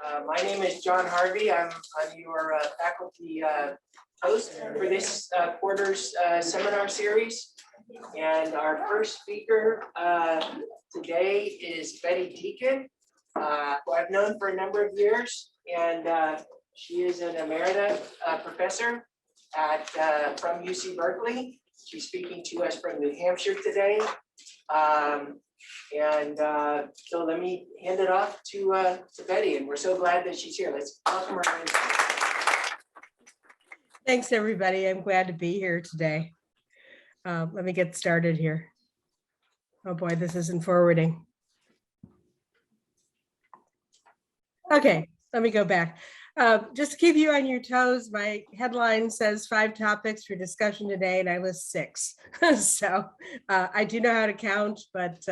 My name is John Harvey. I'm your faculty host for this quarter's seminar series. And our first speaker today is Betty Deakin, who I've known for a number of years. And she is an Emerita professor from UC Berkeley. She's speaking to us from New Hampshire today. So let me hand it off to Betty, and we're so glad that she's here. Let's welcome her in. Thanks, everybody. I'm glad to be here today. Let me get started here. Oh boy, this isn't forwarding. Okay, let me go back. Just to keep you on your toes, my headline says 5 topics for discussion today, and I list 6. So I do know how to count, but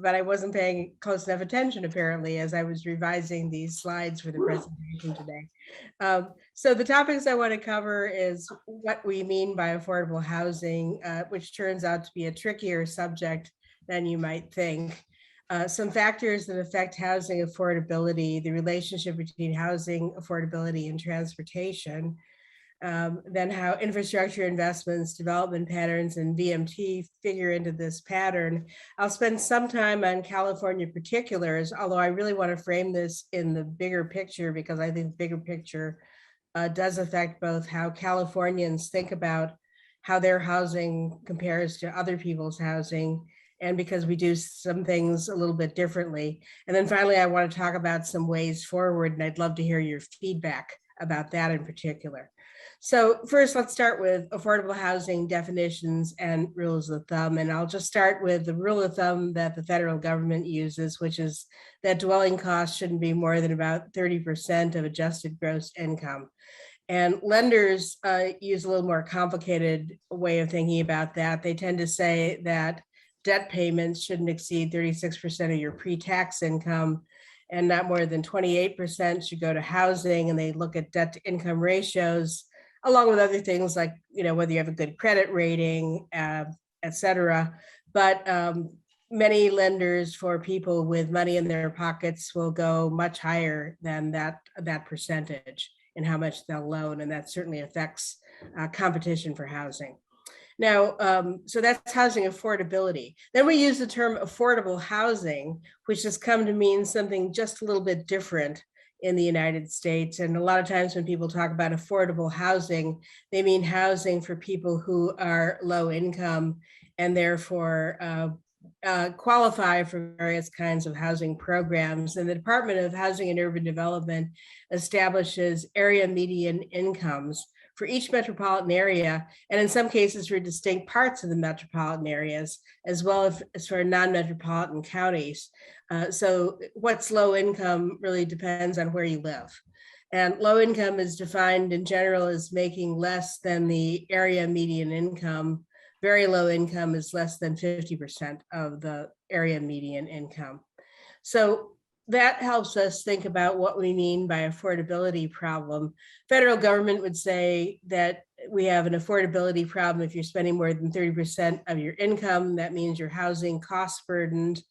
I wasn't paying close enough attention apparently as I was revising these slides for the presentation today. So the topics I want to cover is what we mean by affordable housing, which turns out to be a trickier subject than you might think. Some factors that affect housing affordability, the relationship between housing affordability and transportation, then how infrastructure investments, development patterns, and VMT figure into this pattern. I'll spend some time on California particulars, although I really want to frame this in the bigger picture because I think the bigger picture does affect both how Californians think about how their housing compares to other people's housing, and because we do some things a little bit differently. And then finally, I want to talk about some ways forward, and I'd love to hear your feedback about that in particular. So first, let's start with affordable housing definitions and rules of thumb. And I'll just start with the rule of thumb that the federal government uses, which is that dwelling costs shouldn't be more than about 30% of adjusted gross income. And lenders use a little more complicated way of thinking about that. They tend to say that debt payments shouldn't exceed 36% of your pre-tax income, and not more than 28% should go to housing. And they look at debt to income ratios, along with other things like, whether you have a good credit rating, et cetera. But many lenders for people with money in their pockets will go much higher than that percentage in how much they'll loan. And that certainly affects competition for housing. Now, so that's housing affordability. Then we use the term affordable housing, which has come to mean something just a little bit different in the United States. And a lot of times when people talk about affordable housing, they mean housing for people who are low income and therefore qualify for various kinds of housing programs. And the Department of Housing and Urban Development establishes area median incomes for each metropolitan area, and in some cases for distinct parts of the metropolitan areas, as well as for non-metropolitan counties. So what's low income really depends on where you live. And low income is defined in general as making less than the area median income. Very low income is less than 50% of the area median income. So that helps us think about what we mean by affordability problem. Federal government would say that we have an affordability problem if you're spending more than 30% of your income. That means your housing cost burdened.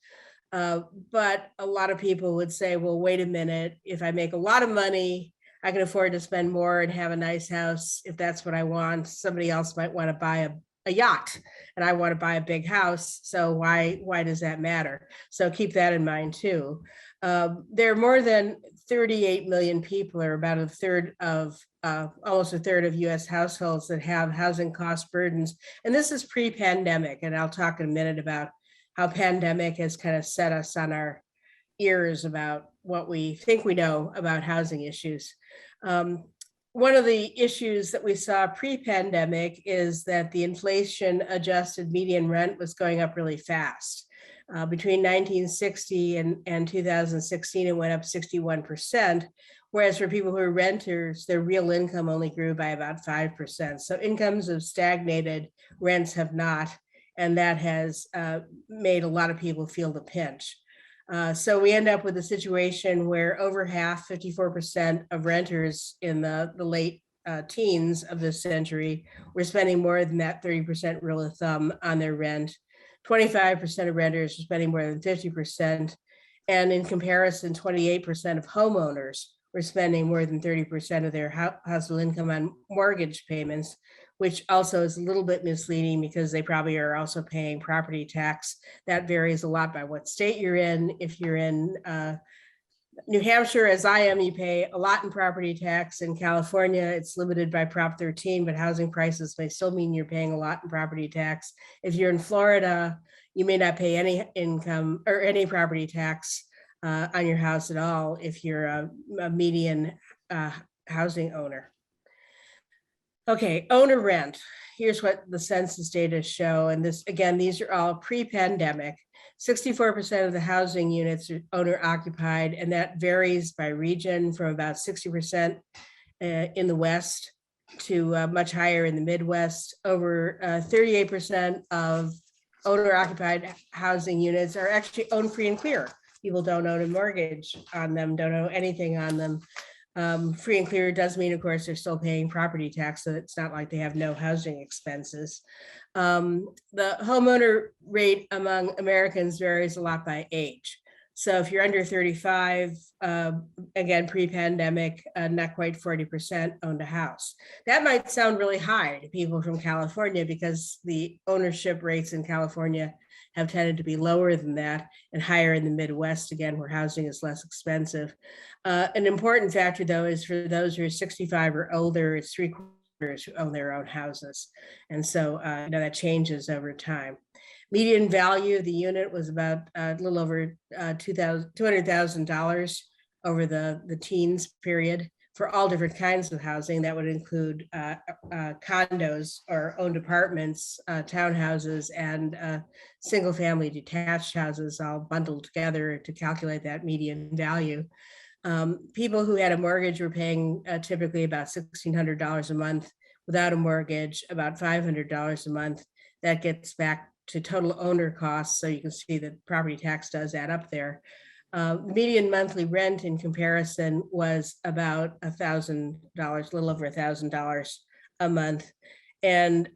But a lot of people would say, well, wait a minute, if I make a lot of money, I can afford to spend more and have a nice house if that's what I want. Somebody else might want to buy a yacht and I want to buy a big house. So why does that matter? So keep that in mind too. There are more than 38 million people, or about a third of, almost a third of US households that have housing cost burdens. And this is pre-pandemic. And I'll talk in a minute about how pandemic has kind of set us on our ears about what we think we know about housing issues. One of the issues that we saw pre-pandemic is that the inflation adjusted median rent was going up really fast. Between 1960 and 2016, it went up 61%, whereas for people who are renters, their real income only grew by about 5%. So incomes have stagnated, rents have not, and that has made a lot of people feel the pinch. So we end up with a situation where over half, 54% of renters in the late teens of this century were spending more than that 30% rule of thumb on their rent. 25% of renters are spending more than 50%, And in comparison, 28% of homeowners were spending more than 30% of their household income on mortgage payments, which also is a little bit misleading because they probably are also paying property tax. That varies a lot by what state you're in. If you're in New Hampshire, as I am, you pay a lot in property tax. In California, it's limited by Prop 13, but housing prices may still mean you're paying a lot in property tax. If you're in Florida, you may not pay any income or any property tax on your house at all if you're a median housing owner. Okay, owner rent. Here's what the census data show. And this, again, these are all pre-pandemic. 64% of the housing units are owner occupied, and that varies by region from about 60% in the West to much higher in the Midwest. Over 38% of owner occupied housing units are actually owned free and clear. People don't own a mortgage on them, don't own anything on them. Free and clear does mean, of course, they're still paying property tax, so it's not like they have no housing expenses. The homeowner rate among Americans varies a lot by age. So if you're under 35, again, pre-pandemic, not quite 40% owned a house. That might sound really high to people from California because the ownership rates in California have tended to be lower than that and higher in the Midwest, again, where housing is less expensive. An important factor, though, is for those who are 65 or older, it's 3/4 who own their own houses. And so that changes over time. Median value of the unit was about a little over $200,000 over the teens period for all different kinds of housing. That would include condos or owned apartments, townhouses, and single family detached houses all bundled together to calculate that median value. People who had a mortgage were paying typically about $1,600 a month. Without a mortgage, about $500 a month. That gets back to total owner costs. So you can see that property tax does add up there. Median monthly rent in comparison was about $1,000, a little over $1,000 a month. And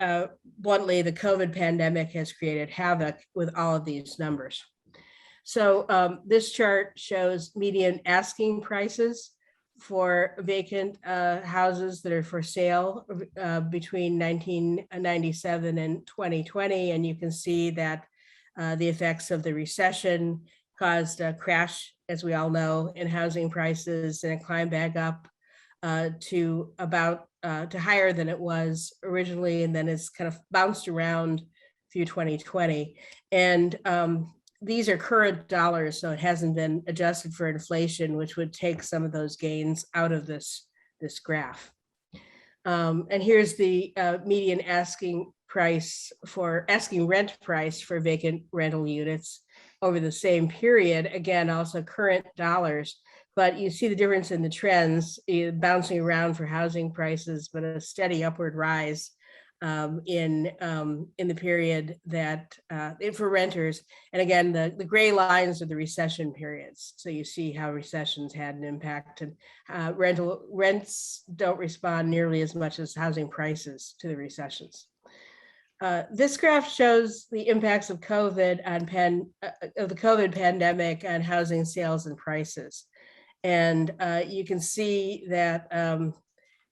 bluntly, the COVID pandemic has created havoc with all of these numbers. So this chart shows median asking prices for vacant houses that are for sale between 1997 and 2020. And you can see that the effects of the recession caused a crash, as we all know, in housing prices, and it climbed back up to about to higher than it was originally. And then it's kind of bounced around through 2020. And these are current dollars, so it hasn't been adjusted for inflation, which would take some of those gains out of this graph. And here's the median asking rent price for vacant rental units over the same period. Again, also current dollars, but you see the difference in the trends, bouncing around for housing prices, but a steady upward rise in the period that for renters. And again, the gray lines are the recession periods. So you see how recessions had an impact, and rents don't respond nearly as much as housing prices to the recessions. This graph shows the impacts of COVID of the COVID pandemic on housing sales and prices. And you can see that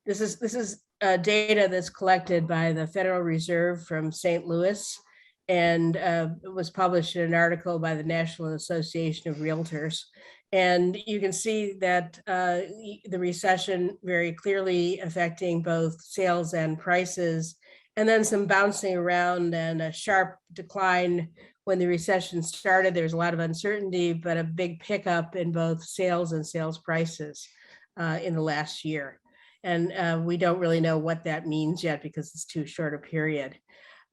this is data that's collected by the Federal Reserve from St. Louis, and it was published in an article by the National Association of Realtors. And you can see that the recession very clearly affecting both sales and prices, and then some bouncing around and a sharp decline when the recession started. There was a lot of uncertainty, but a big pickup in both sales and sales prices in the last year. And we don't really know what that means yet because it's too short a period.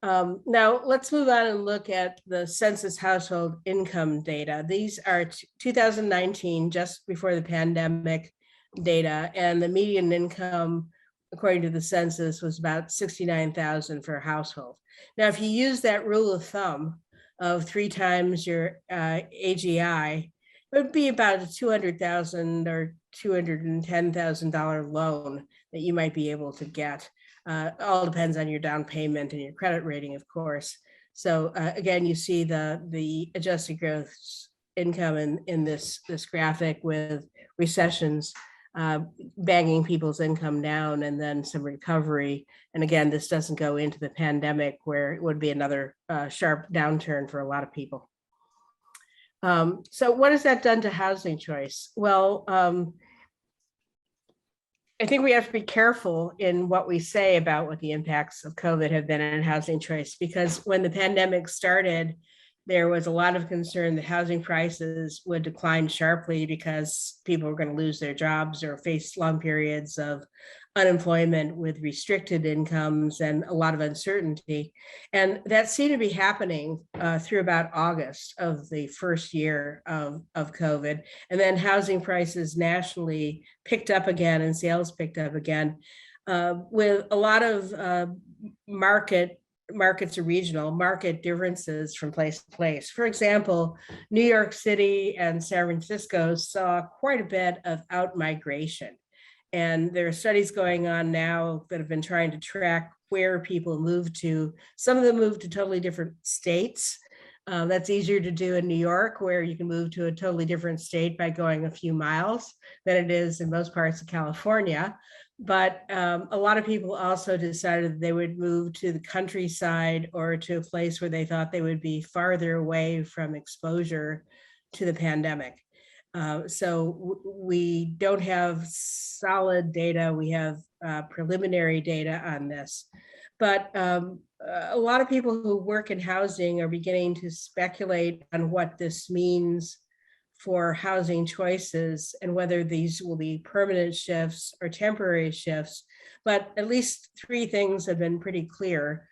Now let's move on and look at the census household income data. These are 2019, just before the pandemic data, and the median income, according to the census, was about $69,000 for a household. Now, if you use that rule of thumb of 3 times your AGI, it would be about a $200,000 or $210,000 loan that you might be able to get. All depends on your down payment and your credit rating, of course. So again, you see the adjusted gross income in this graphic with recessions banging people's income down and then some recovery. And again, this doesn't go into the pandemic where it would be another sharp downturn for a lot of people. So what has that done to housing choice? Well, I think we have to be careful in what we say about what the impacts of COVID have been on housing choice, because when the pandemic started, there was a lot of concern that housing prices would decline sharply because people were going to lose their jobs or face long periods of unemployment with restricted incomes and a lot of uncertainty. And that seemed to be happening through about August of the first year of COVID. And then housing prices nationally picked up again and sales picked up again with a lot of markets are regional, market differences from place to place. For example, New York City and San Francisco saw quite a bit of out-migration. And there are studies going on now that have been trying to track where people move to. Some of them move to totally different states. That's easier to do in New York, where you can move to a totally different state by going a few miles than it is in most parts of California. But a lot of people also decided they would move to the countryside or to a place where they thought they would be farther away from exposure to the pandemic. So we don't have solid data. We have preliminary data on this. But a lot of people who work in housing are beginning to speculate on what this means for housing choices and whether these will be permanent shifts or temporary shifts. But at least three things have been pretty clear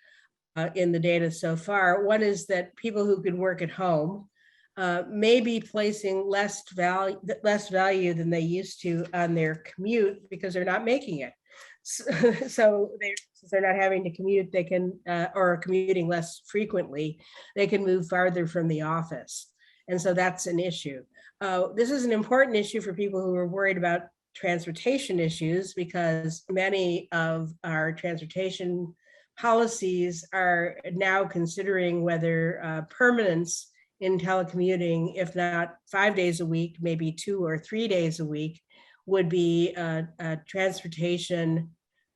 in the data so far. One is that people who can work at home may be placing less value than they used to on their commute because they're not making it. So since they're not having to commute, they can, or commuting less frequently, they can move farther from the office. And so that's an issue. This is an important issue for people who are worried about transportation issues, because many of our transportation policies are now considering whether permanence in telecommuting, if not 5 days a week, maybe 2 or 3 days a week, would be a transportation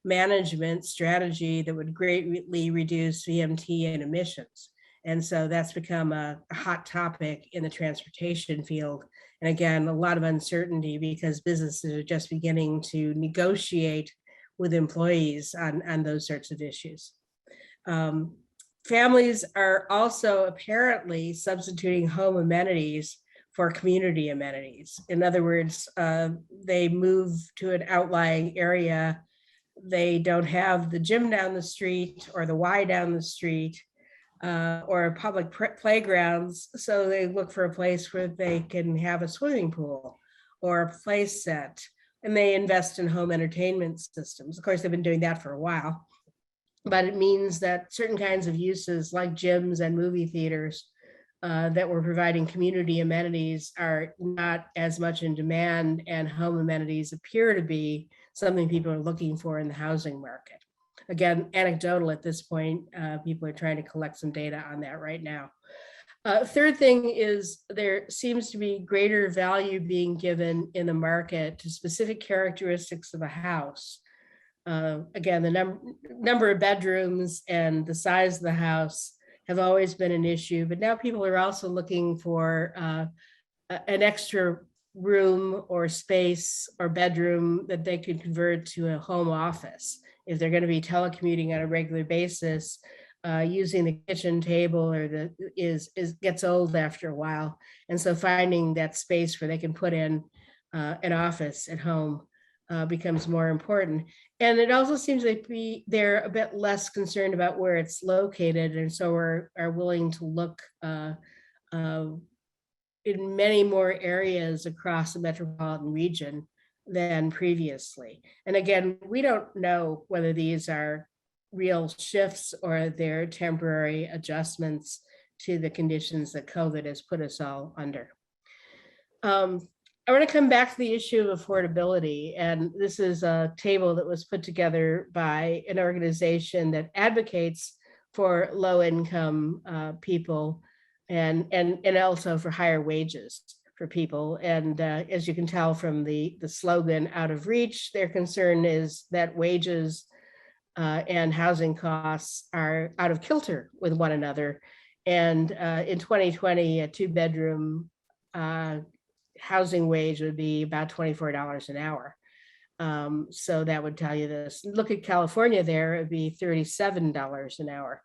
management strategy that would greatly reduce VMT and emissions. And so that's become a hot topic in the transportation field. And again, a lot of uncertainty because businesses are just beginning to negotiate with employees on those sorts of issues. Families are also apparently substituting home amenities for community amenities. In other words, they move to an outlying area. They don't have the gym down the street or the Y down the street or public playgrounds. So they look for a place where they can have a swimming pool or a play set, and they invest in home entertainment systems. Of course, they've been doing that for a while, but it means that certain kinds of uses like gyms and movie theaters that were providing community amenities are not as much in demand, and home amenities appear to be something people are looking for in the housing market. Again, anecdotal at this point, people are trying to collect some data on that right now. Third thing is there seems to be greater value being given in the market to specific characteristics of a house. Again, the number of bedrooms and the size of the house have always been an issue, but now people are also looking for an extra room or space or bedroom that they could convert to a home office. If they're going to be telecommuting on a regular basis, using the kitchen table or gets old after a while. And so finding that space where they can put in an office at home becomes more important. And it also seems like they're a bit less concerned about where it's located, and so are willing to look in many more areas across the metropolitan region than previously. And again, we don't know whether these are real shifts or they're temporary adjustments to the conditions that COVID has put us all under. I want to come back to the issue of affordability. And this is a table that was put together by an organization that advocates for low-income people and also for higher wages for people. And as you can tell from the slogan out of reach, their concern is that wages and housing costs are out of kilter with one another. And in 2020, a two-bedroom housing wage would be about $24 an hour. So that would tell you this. Look at California there, it'd be $37 an hour.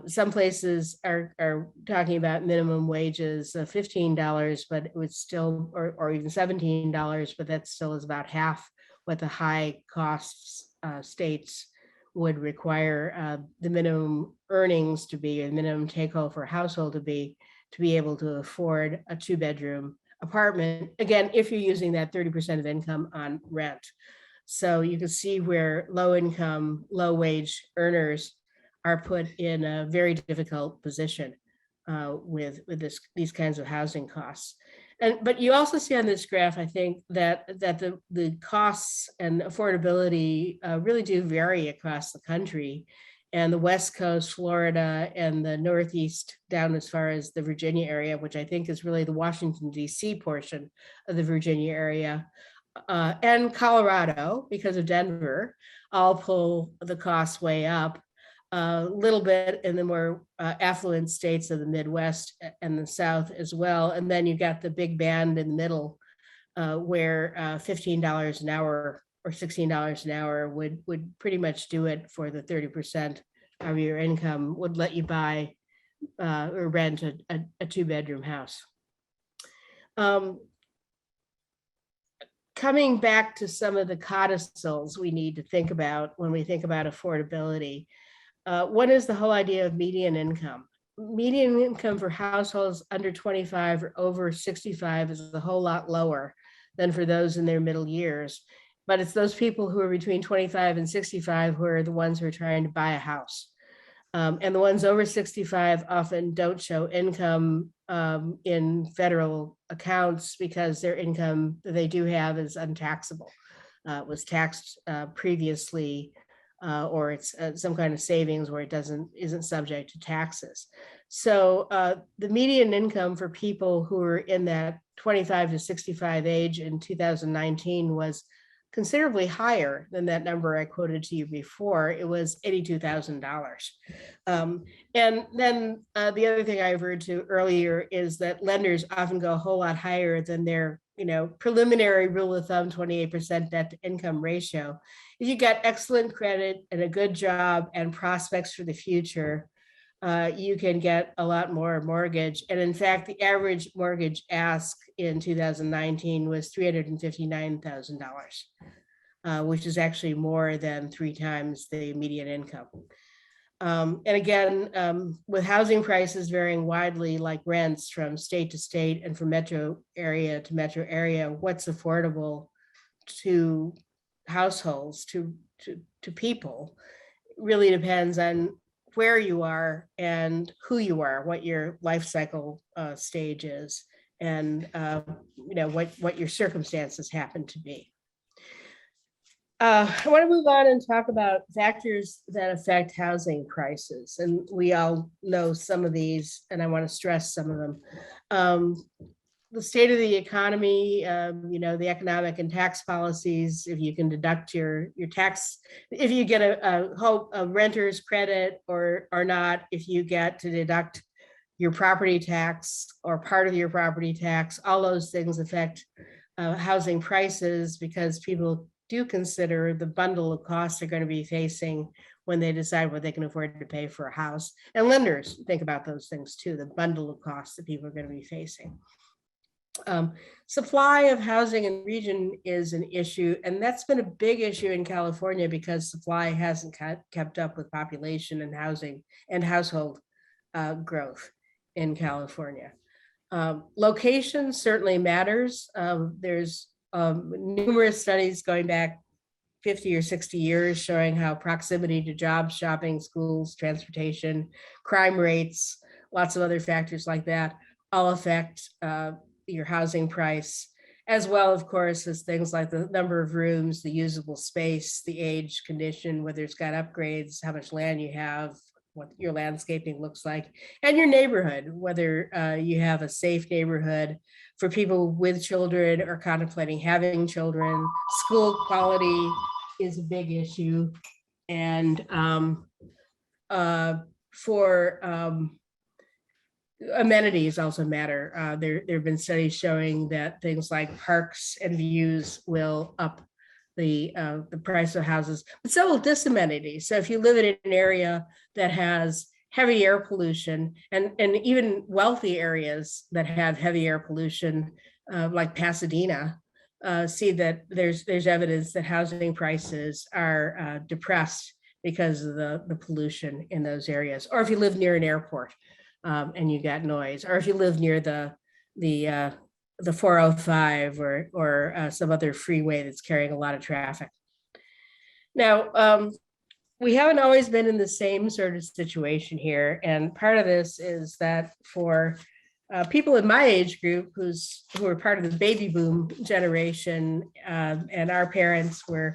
Some places are talking about minimum wages of $15, but it would still, or even $17, but that still is about half what the high costs states would require the minimum earnings to be, or the minimum take home for a household to be able to afford a two-bedroom apartment. Again, if you're using that 30% of income on rent. So you can see where low income, low wage earners are put in a very difficult position with these kinds of housing costs. But you also see on this graph, I think, that the costs and affordability really do vary across the country. And the West Coast, Florida, and the Northeast down as far as the Virginia area, which I think is really the Washington, D.C. portion of the Virginia area, and Colorado, because of Denver, all pull the costs way up. A little bit in the more affluent states of the Midwest and the South as well. And then you got the big band in the middle where $15 an hour or $16 an hour would pretty much do it for the 30% of your income, would let you buy or rent a two-bedroom house. Coming back to some of the codicils we need to think about when we think about affordability. One is the whole idea of median income. Median income for households under 25 or over 65 is a whole lot lower than for those in their middle years. But it's those people who are between 25 and 65 who are the ones who are trying to buy a house. And the ones over 65 often don't show income in federal accounts because their income that they do have is untaxable. It was taxed previously, or it's some kind of savings where it isn't subject to taxes. So the median income for people who are in that 25 to 65 age in 2019 was considerably higher than that number I quoted to you before. It was $82,000. And then the other thing I referred to earlier is that lenders often go a whole lot higher than their preliminary rule of thumb, 28% debt to income ratio. If you got excellent credit and a good job and prospects for the future, you can get a lot more mortgage. And in fact, the average mortgage ask in 2019 was $359,000, which is actually more than 3 times the median income. And again, with housing prices varying widely, like rents from state to state and from metro area to metro area, what's affordable to households, to people, really depends on where you are and who you are, what your life cycle stage is, and what your circumstances happen to be. I want to move on and talk about factors that affect housing prices. And we all know some of these, and I want to stress some of them. The state of the economy, the economic and tax policies, if you can deduct your tax, if you get a renter's credit or not, if you get to deduct your property tax or part of your property tax, all those things affect housing prices because people do consider the bundle of costs they're going to be facing when they decide what they can afford to pay for a house. And lenders think about those things too, the bundle of costs that people are going to be facing. Supply of housing in the region is an issue, and that's been a big issue in California because supply hasn't kept up with population and housing and household growth in California. Location certainly matters. There's numerous studies going back 50 or 60 years showing how proximity to jobs, shopping, schools, transportation, crime rates, lots of other factors like that all affect your housing price, as well, of course, as things like the number of rooms, the usable space, the age, condition, whether it's got upgrades, how much land you have, what your landscaping looks like, and your neighborhood, whether you have a safe neighborhood for people with children or contemplating having children. School quality is a big issue. And for amenities also matter. There have been studies showing that things like parks and views will up the price of houses, but so will disamenities. So if you live in an area that has heavy air pollution, and even wealthy areas that have heavy air pollution, like Pasadena, see that there's evidence that housing prices are depressed because of the pollution in those areas. Or if you live near an airport, and you got noise, or if you live near the 405 or some other freeway that's carrying a lot of traffic. Now, we haven't always been in the same sort of situation here, and part of this is that for people in my age group who are part of the baby boom generation, and our parents were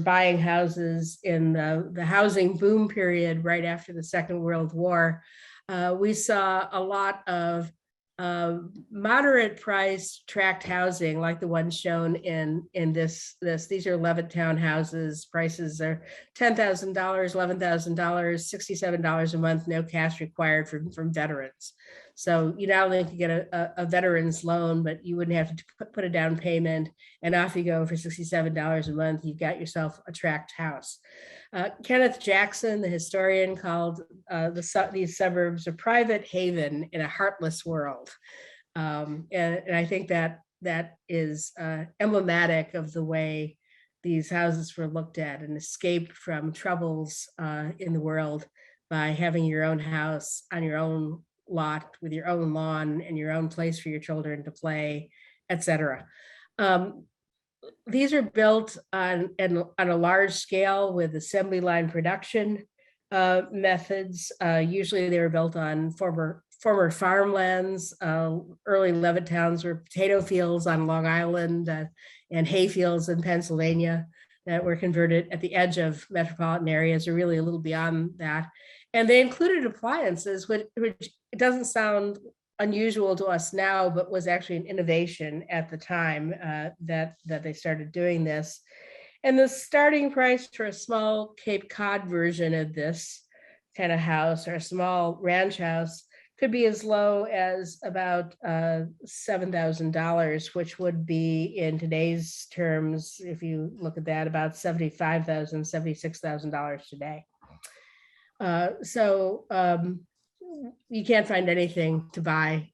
buying houses in the housing boom period right after the Second World War. We saw a lot of moderate price tract housing, like the one shown in this. These are Levittown houses. Prices are $10,000, $11,000, $67 a month, no cash required from veterans. So you not only can get a veteran's loan, but you wouldn't have to put a down payment, and off you go for $67 a month. You've got yourself a tract house. Kenneth Jackson, the historian, called these suburbs a private haven in a heartless world. And I think that is emblematic of the way these houses were looked at, an escape from troubles in the world by having your own house on your own lot with your own lawn and your own place for your children to play, etc. These are built on a large scale with assembly line production methods. Usually they were built on former farmlands. Early Levittowns were potato fields on Long Island and hay fields in Pennsylvania that were converted at the edge of metropolitan areas, or really a little beyond that. And they included appliances, which it doesn't sound unusual to us now, but was actually an innovation at the time that they started doing this. And the starting price for a small Cape Cod version of this kind of house, or a small ranch house, could be as low as about $7,000, which would be, in today's terms, if you look at that, about $75,000, $76,000 today. So you can't find anything to buy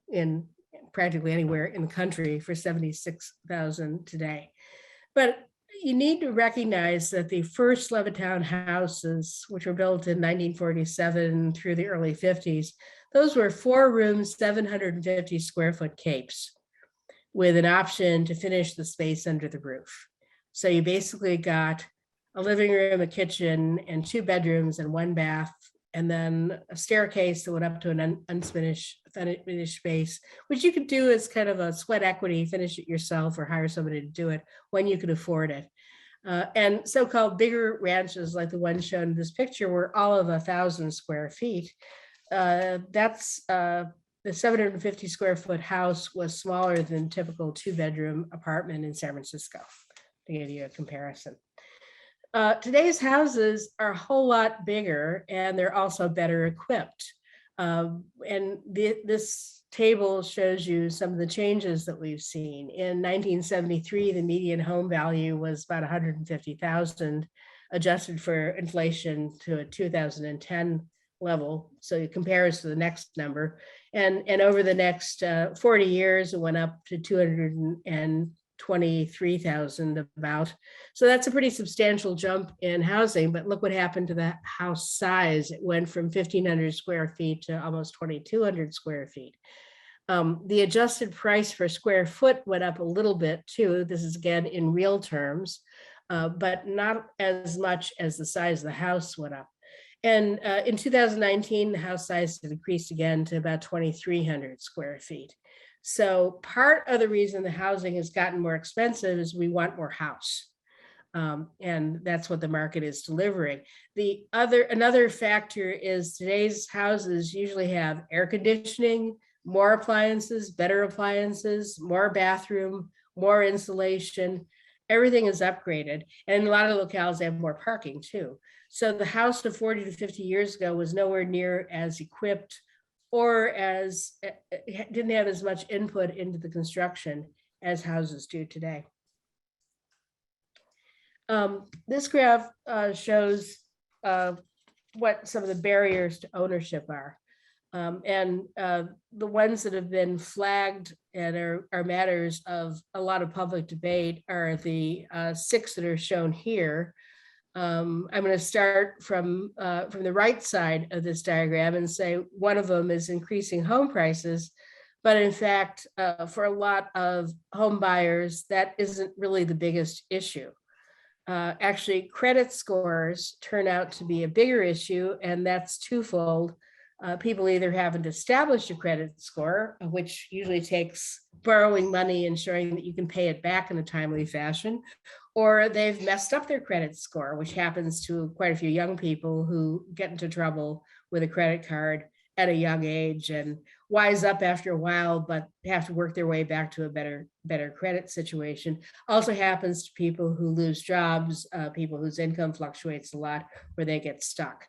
in practically anywhere in the country for $76,000 today. But you need to recognize that the first Levittown houses, which were built in 1947 through the early 50s, those were 4-room, 750 square foot capes with an option to finish the space under the roof. So you basically got a living room, a kitchen, and 2 bedrooms and 1 bath, and then a staircase that went up to an unfinished space, which you could do as kind of a sweat equity, finish it yourself or hire somebody to do it when you could afford it. And so-called bigger ranches, like the one shown in this picture, were all of 1,000 square feet. That's the 750 square foot house was smaller than typical 2-bedroom apartment in San Francisco, to give you a comparison. Today's houses are a whole lot bigger, and they're also better equipped. And this table shows you some of the changes that we've seen. In 1973, the median home value was about $150,000, adjusted for inflation to a 2010 level. So it compares to the next number. And over the next 40 years, it went up to 223,000 about. So that's a pretty substantial jump in housing, but look what happened to the house size. It went from 1,500 square feet to almost 2,200 square feet. The adjusted price per square foot went up a little bit too. This is again in real terms, but not as much as the size of the house went up. And in 2019, the house size decreased again to about 2,300 square feet. So part of the reason the housing has gotten more expensive is we want more house. And that's what the market is delivering. Another factor is today's houses usually have air conditioning, more appliances, better appliances, more bathroom, more insulation. Everything is upgraded. And in a lot of locales, they have more parking too. So the house of 40 to 50 years ago was nowhere near as equipped or as didn't have as much input into the construction as houses do today. This graph shows what some of the barriers to ownership are. And the ones that have been flagged and are matters of a lot of public debate are the 6 that are shown here. I'm going to start from the right side of this diagram and say one of them is increasing home prices. But in fact, for a lot of home buyers, that isn't really the biggest issue. Actually, credit scores turn out to be a bigger issue, and that's twofold. People either haven't established a credit score, which usually takes borrowing money and showing that you can pay it back in a timely fashion, or they've messed up their credit score, which happens to quite a few young people who get into trouble with a credit card at a young age and wise up after a while, but have to work their way back to a better credit situation. Also happens to people who lose jobs, people whose income fluctuates a lot, where they get stuck.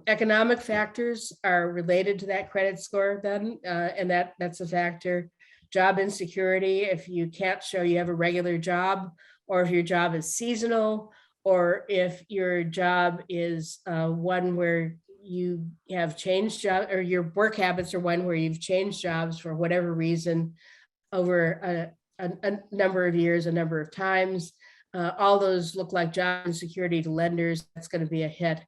Economic factors are related to that credit score then, and that's a factor. Job insecurity, if you can't show you have a regular job, or if your job is seasonal, or if your job is one where you have changed job, or your work habits are one where you've changed jobs for whatever reason over a number of years, a number of times. All those look like job insecurity to lenders. That's going to be a hit.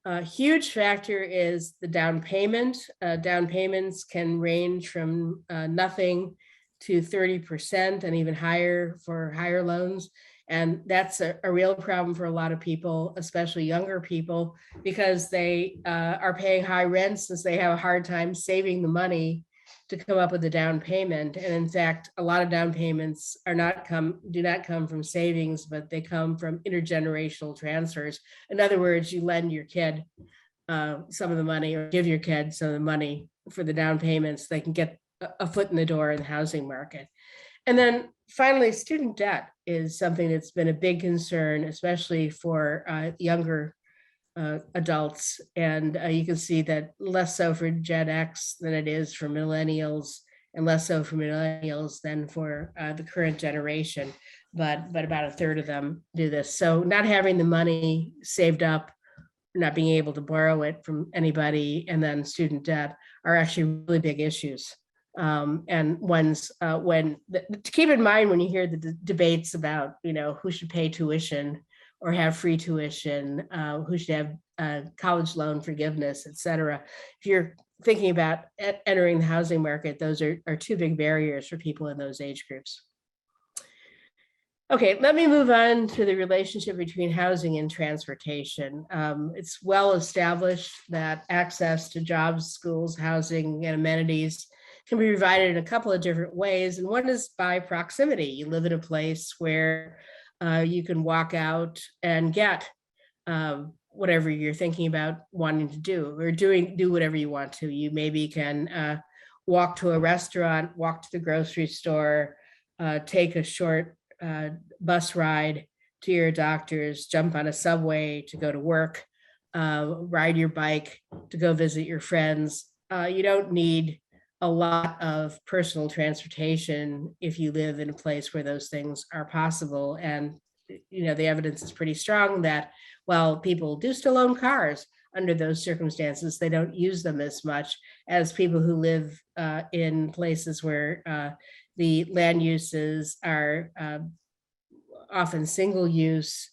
A huge factor is the down payment. Down payments can range from nothing to 30% and even higher for higher loans. And that's a real problem for a lot of people, especially younger people, because they are paying high rents since they have a hard time saving the money to come up with a down payment. And in fact, a lot of down payments do not come from savings, but they come from intergenerational transfers. In other words, you lend your kid some of the money, or give your kid some of the money for the down payments. They can get a foot in the door in the housing market. And then finally, student debt is something that's been a big concern, especially for younger adults. And you can see that less so for Gen X than it is for millennials, and less so for millennials than for the current generation. But about a third of them do this. So not having the money saved up, not being able to borrow it from anybody, and then student debt are actually really big issues. And ones to keep in mind when you hear the debates about, who should pay tuition or have free tuition, who should have college loan forgiveness, et cetera. If you're thinking about entering the housing market, those are 2 big barriers for people in those age groups. Okay, let me move on to the relationship between housing and transportation. It's well established that access to jobs, schools, housing, and amenities can be provided in a couple of different ways. And one is by proximity. You live in a place where you can walk out and get whatever you're thinking about wanting to do, or do whatever you want to. You maybe can walk to a restaurant, walk to the grocery store, take a short bus ride to your doctor's, jump on a subway to go to work, ride your bike to go visit your friends. You don't need a lot of personal transportation if you live in a place where those things are possible. And the evidence is pretty strong that while people do still own cars under those circumstances, they don't use them as much as people who live in places where the land uses are often single use,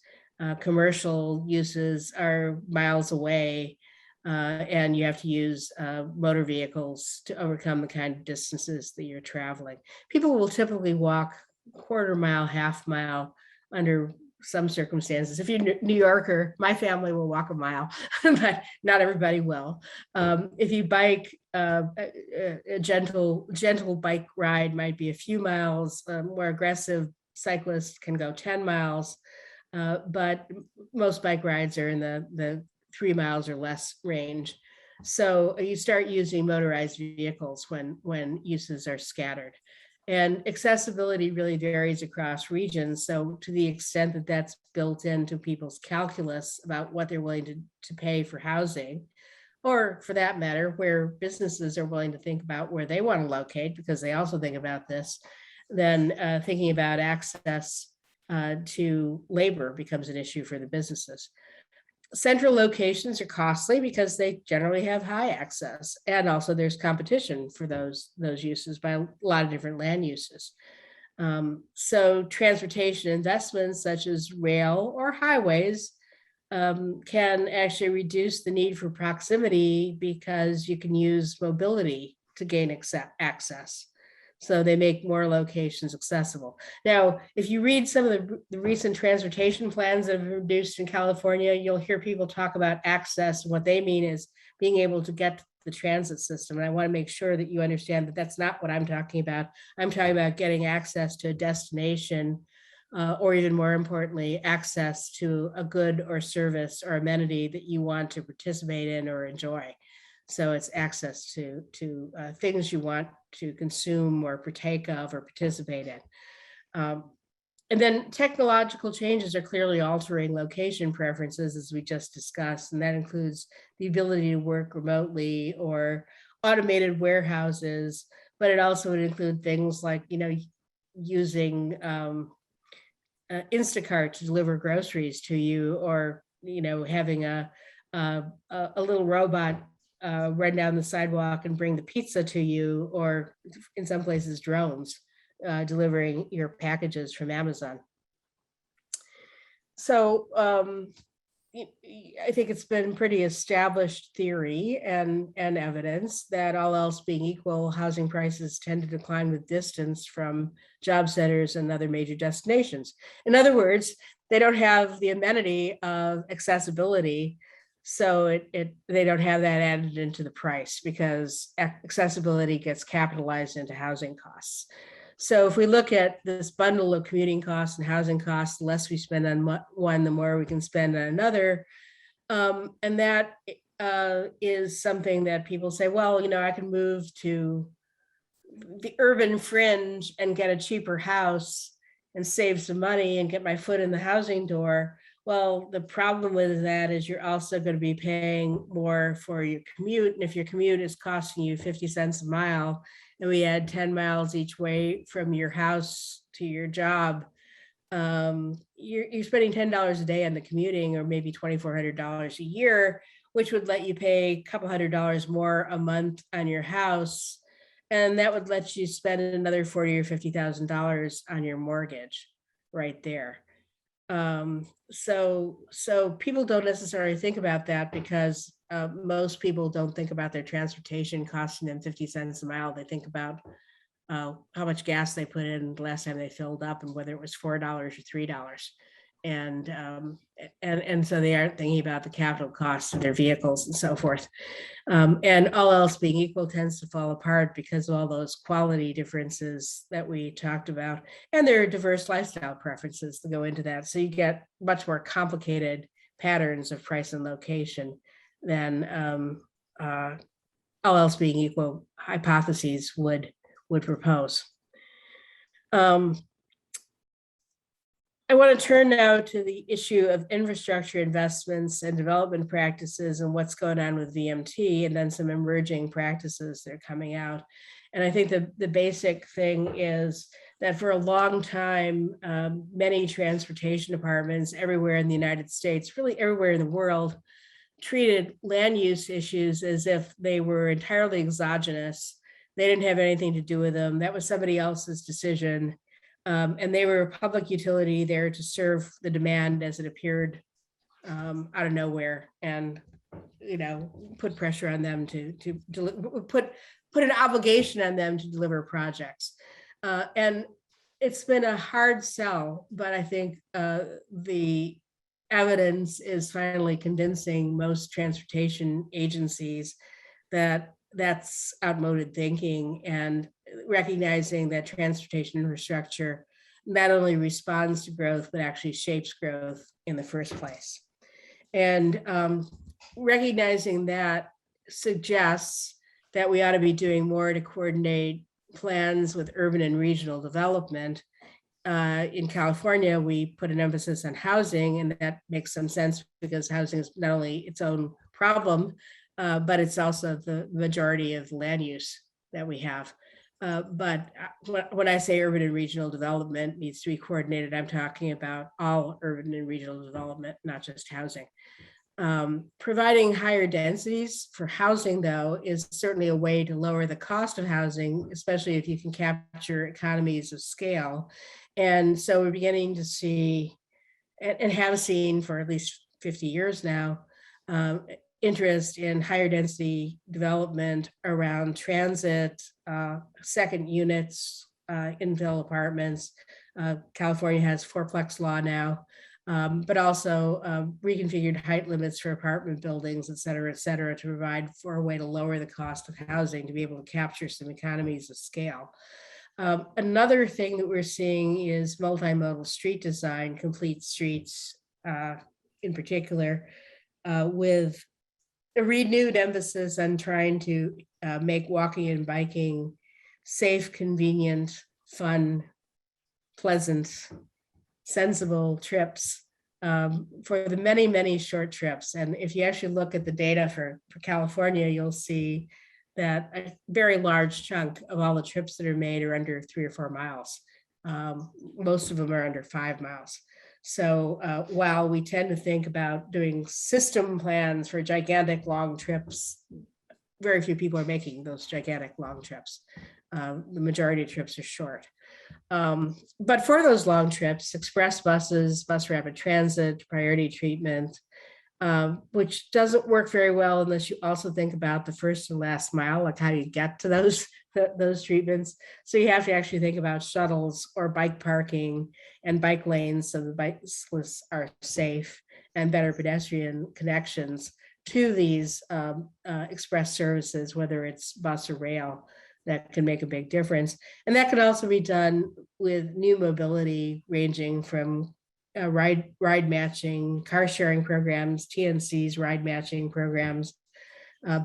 commercial uses are miles away, and you have to use motor vehicles to overcome the kind of distances that you're traveling. People will typically walk a quarter mile, half mile under some circumstances. If you're a New Yorker, my family will walk a mile, but not everybody will. If you bike, a gentle bike ride might be a few miles. More aggressive cyclists can go 10 miles. but most bike rides are in the 3 miles or less range. So you start using motorized vehicles when uses are scattered. And accessibility really varies across regions. So to the extent that that's built into people's calculus about what they're willing to pay for housing, or for that matter, where businesses are willing to think about where they want to locate, because they also think about this, then thinking about access to labor becomes an issue for the businesses. Central locations are costly because they generally have high access, and also there's competition for those uses by a lot of different land uses. So transportation investments such as rail or highways can actually reduce the need for proximity because you can use mobility to gain access. So they make more locations accessible. Now, if you read some of the recent transportation plans that have been introduced in California, you'll hear people talk about access. What they mean is being able to get to the transit system. And I want to make sure that you understand that that's not what I'm talking about. I'm talking about getting access to a destination, or even more importantly, access to a good or service or amenity that you want to participate in or enjoy. So it's access to things you want to consume or partake of or participate in. And then technological changes are clearly altering location preferences, as we just discussed, and that includes the ability to work remotely or automated warehouses, but it also would include things like, using Instacart to deliver groceries to you, or having a little robot run down the sidewalk and bring the pizza to you, or in some places drones delivering your packages from Amazon. So I think it's been pretty established theory and evidence that all else being equal, housing prices tend to decline with distance from job centers and other major destinations. In other words, they don't have the amenity of accessibility, so they don't have that added into the price because accessibility gets capitalized into housing costs. So if we look at this bundle of commuting costs and housing costs, the less we spend on one, the more we can spend on another. And that is something that people say, well, I can move to the urban fringe and get a cheaper house and save some money and get my foot in the housing door. Well, the problem with that is you're also going to be paying more for your commute. And if your commute is costing you 50 cents a mile, and we add 10 miles each way from your house to your job, you're spending $10 a day on the commuting, or maybe $2,400 a year, which would let you pay a couple $100 more a month on your house. And that would let you spend another $40,000 or $50,000 on your mortgage right there. So people don't necessarily think about that because most people don't think about their transportation costing them 50 cents a mile. They think about how much gas they put in the last time they filled up and whether it was $4 or $3. And so they aren't thinking about the capital costs of their vehicles and so forth. And all else being equal tends to fall apart because of all those quality differences that we talked about. And there are diverse lifestyle preferences that go into that. So you get much more complicated patterns of price and location than all else being equal hypotheses would propose. I want to turn now to the issue of infrastructure investments and development practices and what's going on with VMT, and then some emerging practices that are coming out. And I think the basic thing is that for a long time, many transportation departments everywhere in the United States, really everywhere in the world, treated land use issues as if they were entirely exogenous. They didn't have anything to do with them. That was somebody else's decision. And they were a public utility there to serve the demand as it appeared out of nowhere, and put pressure on them to put an obligation on them to deliver projects. And it's been a hard sell, but I think the evidence is finally convincing most transportation agencies that that's outmoded thinking, and recognizing that transportation infrastructure not only responds to growth, but actually shapes growth in the first place. And recognizing that suggests that we ought to be doing more to coordinate plans with urban and regional development. In California, we put an emphasis on housing, and that makes some sense because housing is not only its own problem, but it's also the majority of land use that we have. But when I say urban and regional development needs to be coordinated, I'm talking about all urban and regional development, not just housing. Providing higher densities for housing, though, is certainly a way to lower the cost of housing, especially if you can capture economies of scale. And so we're beginning to see, and have seen for at least 50 years now, interest in higher density development around transit, second units, infill apartments. California has fourplex law now, but also reconfigured height limits for apartment buildings, et cetera, to provide for a way to lower the cost of housing to be able to capture some economies of scale. Another thing that we're seeing is multimodal street design, complete streets in particular, with a renewed emphasis on trying to make walking and biking safe, convenient, fun, pleasant, sensible trips for the many, many short trips. And if you actually look at the data for California, you'll see that a very large chunk of all the trips that are made are under 3 or 4 miles. Most of them are under 5 miles. So while we tend to think about doing system plans for gigantic long trips, very few people are making those gigantic long trips. The majority of trips are short. But for those long trips, express buses, bus rapid transit, priority treatment, which doesn't work very well unless you also think about the first and last mile, like how do you get to those treatments. So you have to actually think about shuttles or bike parking and bike lanes so the bicyclists are safe, and better pedestrian connections to these express services, whether it's bus or rail. That can make a big difference. And that could also be done with new mobility ranging from ride matching, car sharing programs, TNCs, ride matching programs,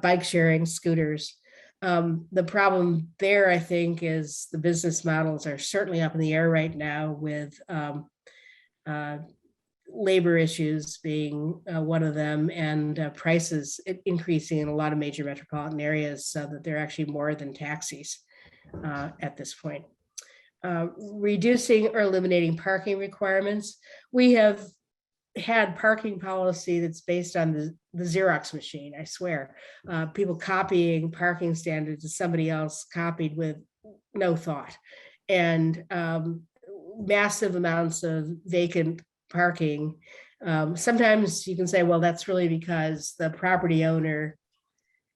bike sharing, scooters. The problem there, I think, is the business models are certainly up in the air right now, with labor issues being one of them, and prices increasing in a lot of major metropolitan areas, so that they're actually more than taxis at this point. Reducing or eliminating parking requirements. We have had parking policy that's based on the Xerox machine, I swear. People copying parking standards that somebody else copied with no thought. And massive amounts of vacant parking. Sometimes you can say, well, that's really because the property owner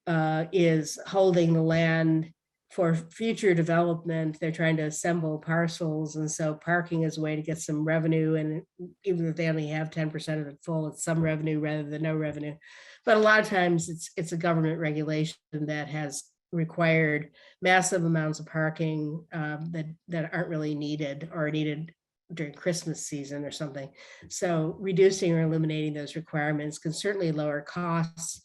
is holding the land for future development. They're trying to assemble parcels, and so parking is a way to get some revenue, and even if they only have 10% of it full, it's some revenue rather than no revenue. But a lot of times it's a government regulation that has required massive amounts of parking that aren't really needed, or needed during Christmas season or something. So reducing or eliminating those requirements can certainly lower costs.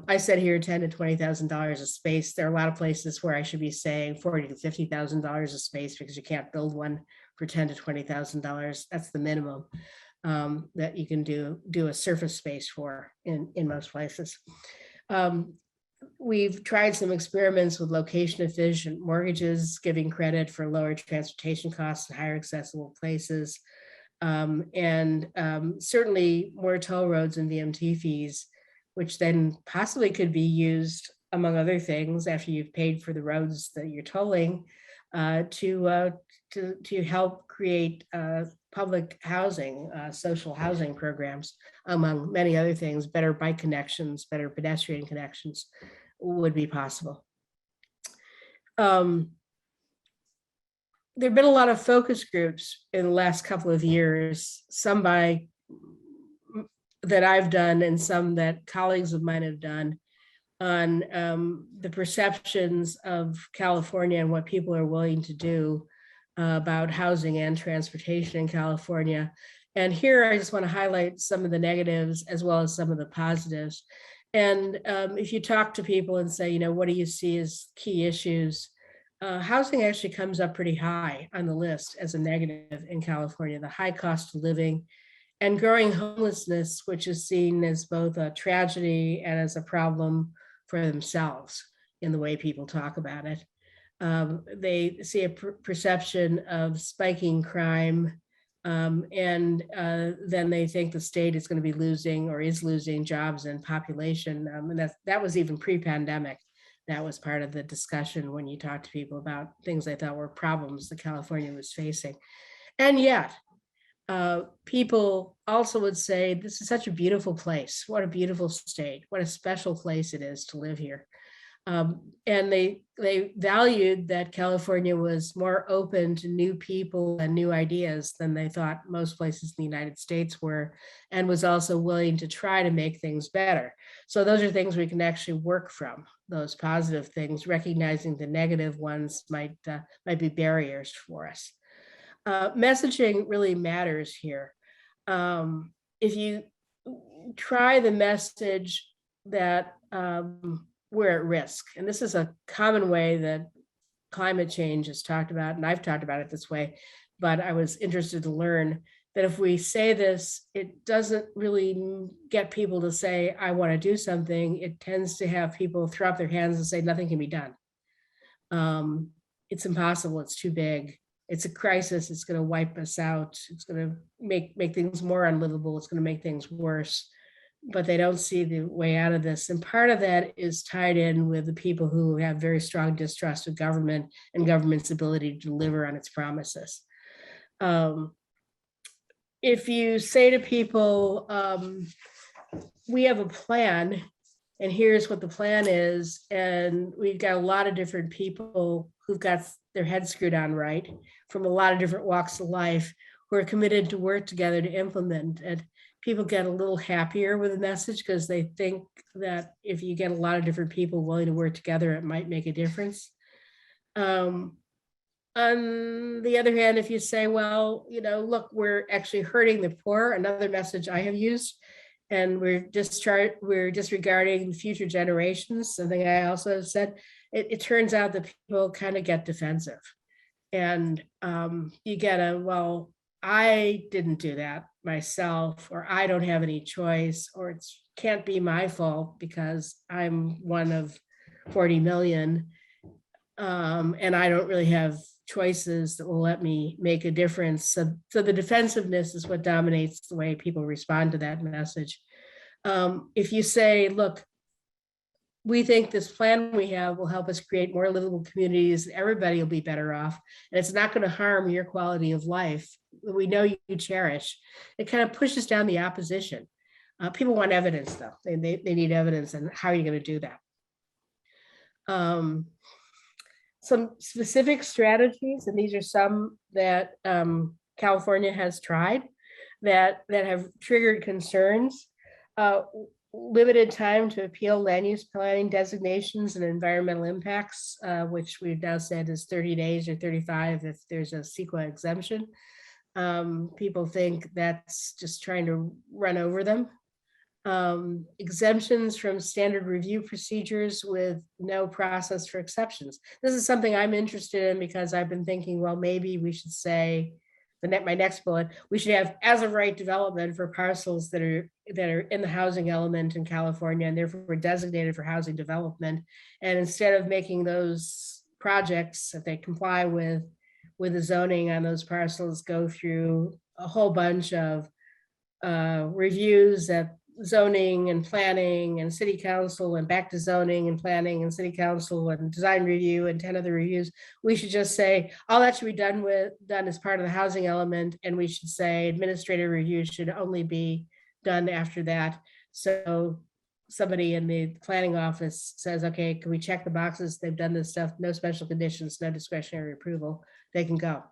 I said here $10,000 to $20,000 a space. There are a lot of places where I should be saying $40,000 to $50,000 a space, because you can't build one for $10,000 to $20,000. That's the minimum that you can do a surface space for in most places. We've tried some experiments with location efficient mortgages, giving credit for lower transportation costs and higher accessible places. And certainly more toll roads and VMT fees, which then possibly could be used, among other things, after you've paid for the roads that you're tolling, to help create public housing, social housing programs, among many other things. Better bike connections, better pedestrian connections would be possible. There have been a lot of focus groups in the last couple of years, some that I've done and some that colleagues of mine have done, on the perceptions of California and what people are willing to do about housing and transportation in California. And here I just want to highlight some of the negatives as well as some of the positives. And if you talk to people and say, what do you see as key issues? Housing actually comes up pretty high on the list as a negative in California, the high cost of living and growing homelessness, which is seen as both a tragedy and as a problem for themselves in the way people talk about it. They see a perception of spiking crime, and then they think the state is going to be losing or is losing jobs and population. And that was even pre-pandemic. That was part of the discussion when you talk to people about things they thought were problems that California was facing. And yet, people also would say, this is such a beautiful place. What a beautiful state. What a special place it is to live here. And they valued that California was more open to new people and new ideas than they thought most places in the United States were, and was also willing to try to make things better. So those are things we can actually work from, those positive things, recognizing the negative ones might be barriers for us. Messaging really matters here. If you try the message that we're at risk, and this is a common way that climate change is talked about, and I've talked about it this way, but I was interested to learn that if we say this, it doesn't really get people to say, I want to do something. It tends to have people throw up their hands and say, nothing can be done. It's impossible, it's too big. It's a crisis, it's going to wipe us out. It's going to make things more unlivable. It's going to make things worse, but they don't see the way out of this. And part of that is tied in with the people who have very strong distrust of government and government's ability to deliver on its promises. If you say to people, we have a plan, and here's what the plan is, and we've got a lot of different people who've got their heads screwed on right, from a lot of different walks of life, who are committed to work together to implement it. People get a little happier with the message because they think that if you get a lot of different people willing to work together, it might make a difference. On the other hand, if you say, well, look, we're actually hurting the poor, another message I have used, and we're disregarding future generations, something I also have said, it turns out that people kind of get defensive. And you get well, I didn't do that myself, or I don't have any choice, or it can't be my fault because I'm one of 40 million, and I don't really have choices that will let me make a difference. So the defensiveness is what dominates the way people respond to that message. If you say, look, we think this plan we have will help us create more livable communities, everybody will be better off, and it's not going to harm your quality of life, we know you cherish, it kind of pushes down the opposition. People want evidence, though. They need evidence, and how are you going to do that? Some specific strategies, and these are some that California has tried that have triggered concerns. Limited time to appeal land use planning designations and environmental impacts, which we've now said is 30 days or 35 if there's a CEQA exemption. People think that's just trying to run over them. Exemptions from standard review procedures with no process for exceptions. This is something I'm interested in because I've been thinking, well, maybe we should say, my next bullet, we should have as of right development for parcels that are in the housing element in California and therefore designated for housing development. And instead of making those projects, if they comply with the zoning on those parcels, go through a whole bunch of reviews at zoning and planning and city council and back to zoning and planning and city council and design review and 10 other reviews, we should just say all that should be done as part of the housing element, and we should say administrative review should only be done after that. So somebody in the planning office says, okay, can we check the boxes? They've done this stuff, no special conditions, no discretionary approval, they can go.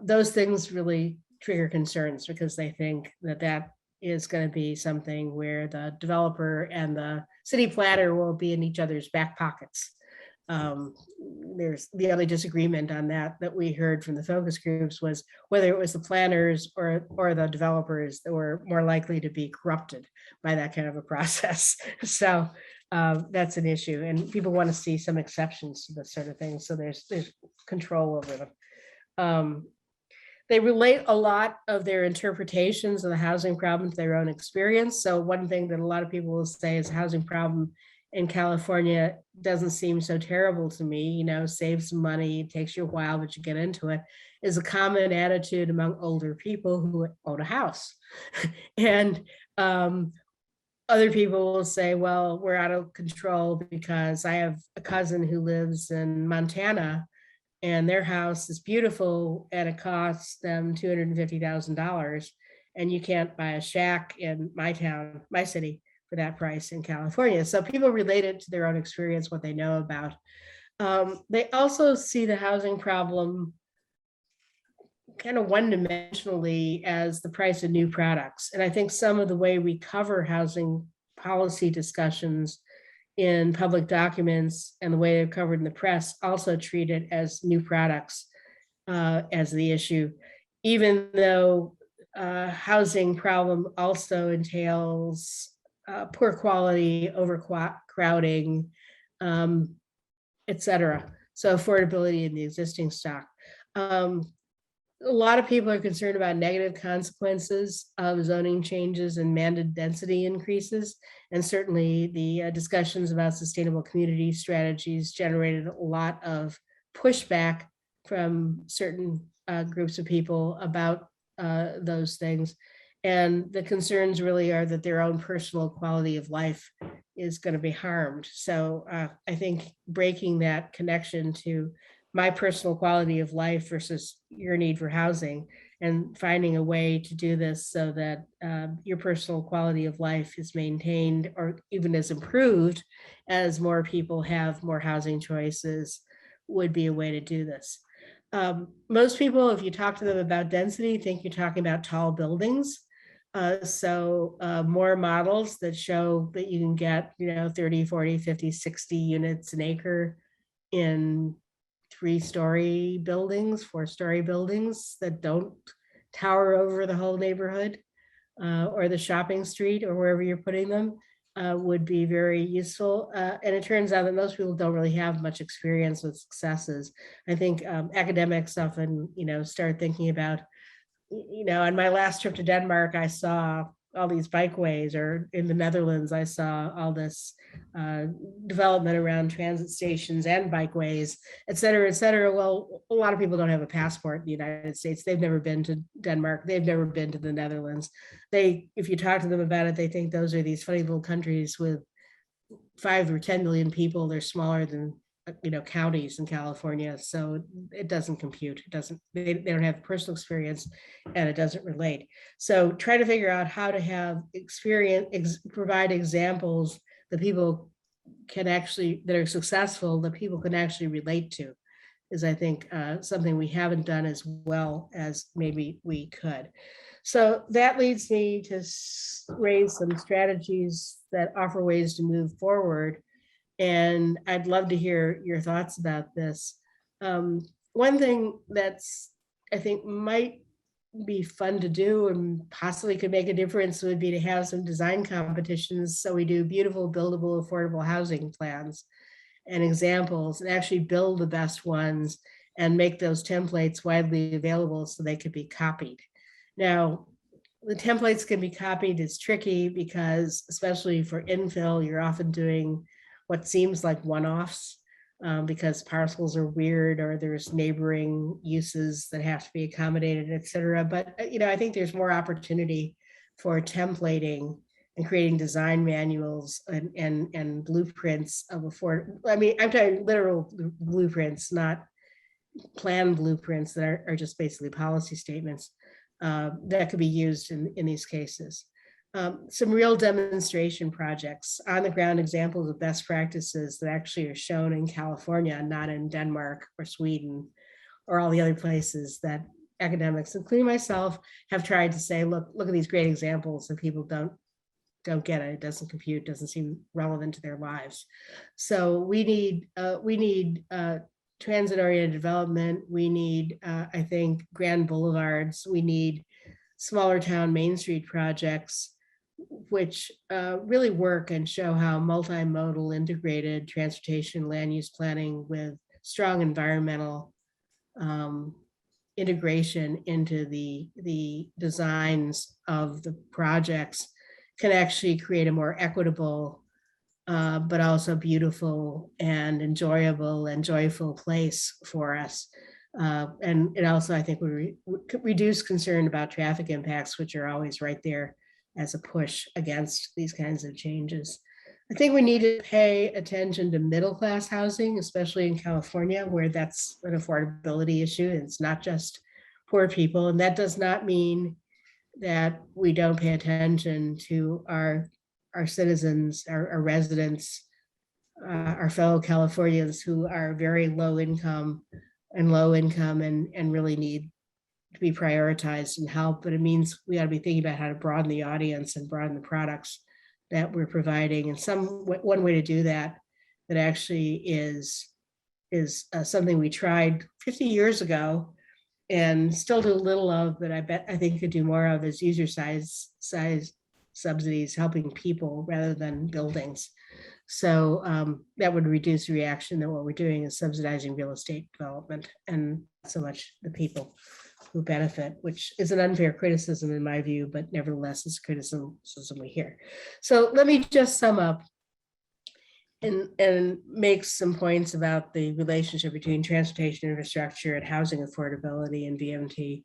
Those things really trigger concerns because they think that is going to be something where the developer and the city planner will be in each other's back pockets. There's the only disagreement on that we heard from the focus groups was whether it was the planners or the developers that were more likely to be corrupted by that kind of a process. So that's an issue, and people want to see some exceptions to this sort of thing. So there's control over them. They relate a lot of their interpretations of the housing problem to their own experience. So one thing that a lot of people will say is housing problem in California doesn't seem so terrible to me, you know, save some money, it takes you a while, but you get into it, is a common attitude among older people who own a house. And other people will say, well, we're out of control because I have a cousin who lives in Montana and their house is beautiful and it costs them $250,000. And you can't buy a shack in my town, my city, for that price in California. So people relate it to their own experience, what they know about. They also see the housing problem kind of one-dimensionally as the price of new products. And I think some of the way we cover housing policy discussions in public documents and the way they're covered in the press also treat it as new products as the issue, even though housing problem also entails poor quality, overcrowding, et cetera. So affordability in the existing stock. A lot of people are concerned about negative consequences of zoning changes and mandated density increases. And certainly the discussions about sustainable community strategies generated a lot of pushback from certain groups of people about those things. And the concerns really are that their own personal quality of life is going to be harmed. So I think breaking that connection to my personal quality of life versus your need for housing and finding a way to do this so that your personal quality of life is maintained or even is improved as more people have more housing choices would be a way to do this. Most people, if you talk to them about density, think you're talking about tall buildings. So more models that show that you can get, 30, 40, 50, 60 units an acre in 3-story buildings, 4-story buildings that don't tower over the whole neighborhood or the shopping street or wherever you're putting them would be very useful. And it turns out that most people don't really have much experience with successes. I think academics often, start thinking about, on my last trip to Denmark, I saw all these bikeways, or in the Netherlands, I saw all this development around transit stations and bikeways, et cetera, et cetera. Well, a lot of people don't have a passport in the United States. They've never been to Denmark. They've never been to the Netherlands. If you talk to them about it, they think those are these funny little countries with 5 or 10 million people. They're smaller than counties in California, so it doesn't compute. They don't have personal experience, and it doesn't relate. So try to figure out how to have provide examples that people can actually, that are successful, that people can actually relate to, is I think something we haven't done as well as maybe we could. So that leads me to raise some strategies that offer ways to move forward. And I'd love to hear your thoughts about this. One thing that's, I think, might be fun to do and possibly could make a difference would be to have some design competitions. So we do beautiful, buildable, affordable housing plans and examples, and actually build the best ones and make those templates widely available so they could be copied. Now, the templates can be copied. It's tricky because, especially for infill, you're often doing what seems like one-offs because parcels are weird or there's neighboring uses that have to be accommodated, et cetera. But I think there's more opportunity for templating and creating design manuals and blueprints of I'm talking literal blueprints, not plan blueprints that are just basically policy statements that could be used in these cases. Some real demonstration projects, on the ground examples of best practices that actually are shown in California, not in Denmark or Sweden or all the other places that academics, including myself, have tried to say, look at these great examples, and people don't don't get it. It doesn't compute, doesn't seem relevant to their lives. So we need transit-oriented development. We need, I think, grand boulevards. We need smaller town Main Street projects, which really work and show how multimodal integrated transportation land use planning with strong environmental integration into the designs of the projects can actually create a more equitable, but also beautiful and enjoyable and joyful place for us. And it also, I think, would reduce concern about traffic impacts, which are always right there as a push against these kinds of changes. I think we need to pay attention to middle-class housing, especially in California, where that's an affordability issue. It's not just poor people. And that does not mean that we don't pay attention to our citizens, our residents, our fellow Californians who are very low income and really need to be prioritized and help. But it means we got to be thinking about how to broaden the audience and broaden the products that we're providing. And one way to do that actually is something we tried 50 years ago and still do little of, but I think could do more of, is user size subsidies, helping people rather than buildings. So that would reduce reaction that what we're doing is subsidizing real estate development and not so much the people who benefit, which is an unfair criticism in my view, but nevertheless is criticism we hear. So let me just sum up and make some points about the relationship between transportation infrastructure and housing affordability and VMT.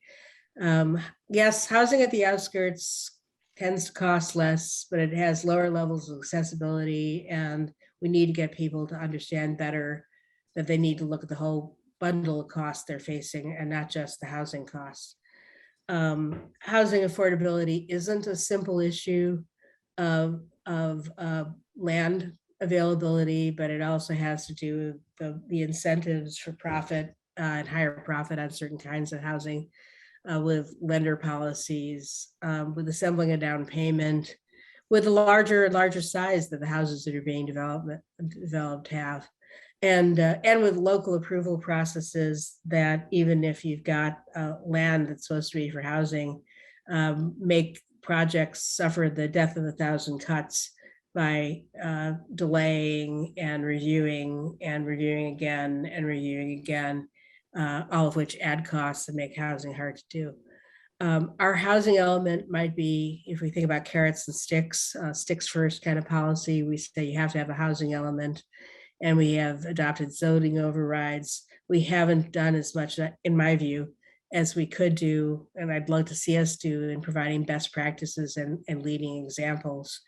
Yes, housing at the outskirts tends to cost less, but it has lower levels of accessibility, and we need to get people to understand better that they need to look at the whole bundle of costs they're facing and not just the housing costs. Housing affordability isn't a simple issue of land availability, but it also has to do with the incentives for profit and higher profit on certain kinds of housing, with lender policies, with assembling a down payment, with the larger and larger size that the houses that are being developed have, and with local approval processes that even if you've got land that's supposed to be for housing, make projects suffer the death of 1,000 cuts by delaying and reviewing again and reviewing again, all of which add costs and make housing hard to do. Our housing element might be, if we think about carrots and sticks, sticks first kind of policy, we say you have to have a housing element, and we have adopted zoning overrides. We haven't done as much, in my view, as we could do, and I'd love to see us do, in providing best practices and leading examples.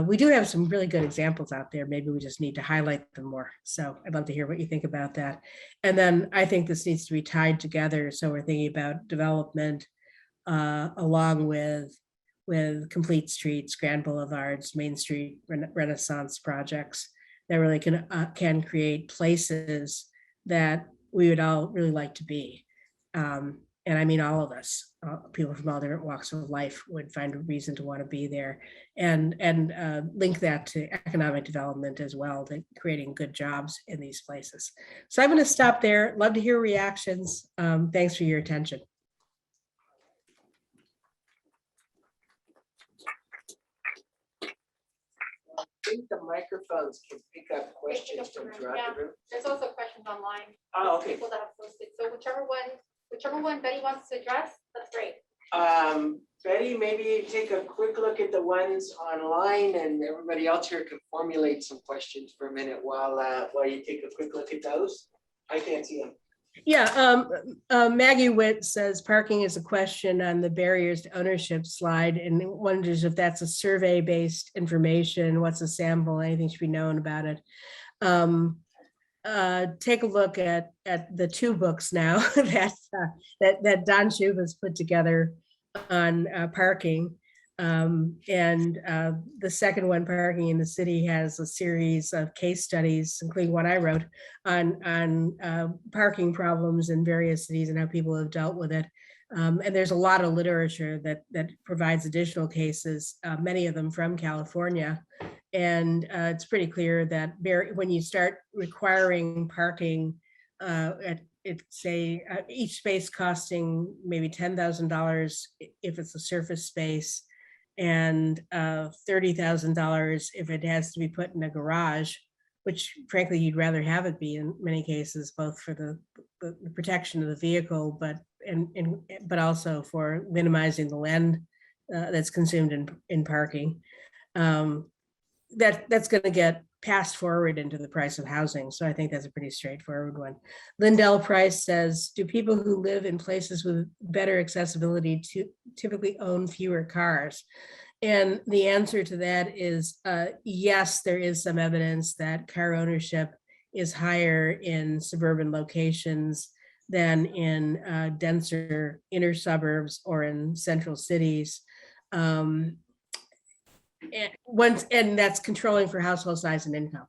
We do have some really good examples out there. Maybe we just need to highlight them more. So I'd love to hear what you think about that. And then I think this needs to be tied together. So we're thinking about development along with complete streets, grand boulevards, Main Street Renaissance projects that really can create places that we would all really like to be. And I mean, all of us, people from all different walks of life would find a reason to want to be there, and link that to economic development as well, to creating good jobs in these places. So I'm going to stop there. Love to hear reactions. Thanks for your attention. I think the microphones can pick up questions from throughout the room. There's also questions online. Oh, okay. People that have posted. So whichever one Betty wants to address, that's great. Betty, maybe take a quick look at the ones online, and everybody else here can formulate some questions for a minute while you take a quick look at those. I can't see them. Yeah, Maggie Witt says parking is a question on the barriers to ownership slide, and wonders if that's a survey-based information. What's a sample? Anything should be known about it. Take a look at the two books now that Don Shub has put together on parking. The second one, Parking in the City, has a series of case studies, including one I wrote on parking problems in various cities and how people have dealt with it. And there's a lot of literature that provides additional cases, many of them from California. And it's pretty clear that when you start requiring parking each space costing maybe $10,000 if it's a surface space, and $30,000 if it has to be put in a garage, which frankly you'd rather have it be in many cases, both for the protection of the vehicle, but also for minimizing the land that's consumed in parking. That's going to get passed forward into the price of housing. So I think that's a pretty straightforward one. Lindell Price says, do people who live in places with better accessibility typically own fewer cars? And the answer to that is yes, there is some evidence that car ownership is higher in suburban locations than in denser inner suburbs or in central cities. And that's controlling for household size and income.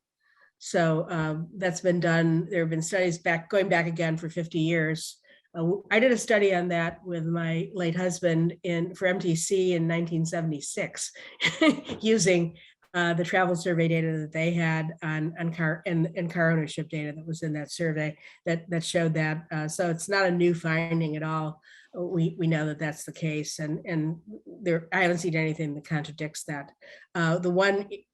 So that's been done. There have been studies going back again for 50 years. I did a study on that with my late husband for MTC in 1976, using the travel survey data that they had on car and car ownership data that was in that survey that showed that. So it's not a new finding at all. We know that that's the case, and I haven't seen anything that contradicts that. The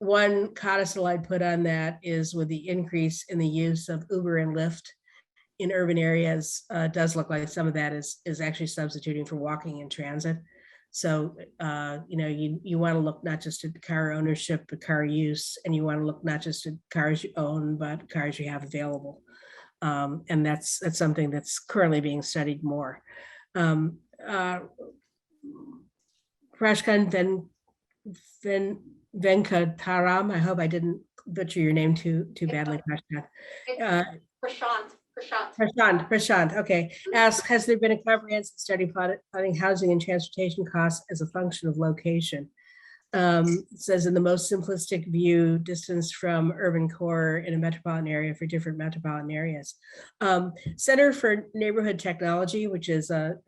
one codicil I'd put on that is with the increase in the use of Uber and Lyft in urban areas, does look like some of that is actually substituting for walking in transit. So you want to look not just at car ownership, but car use, and you want to look not just at cars you own, but cars you have available. And that's something that's currently being studied more. Prashkan Venkataram, I hope I didn't butcher your name too badly, Prashkan. Prashant, okay. Asks, has there been a comprehensive study plotting housing and transportation costs as a function of location? It says in the most simplistic view, distance from urban core in a metropolitan area for different metropolitan areas. Center for Neighborhood Technology, which is a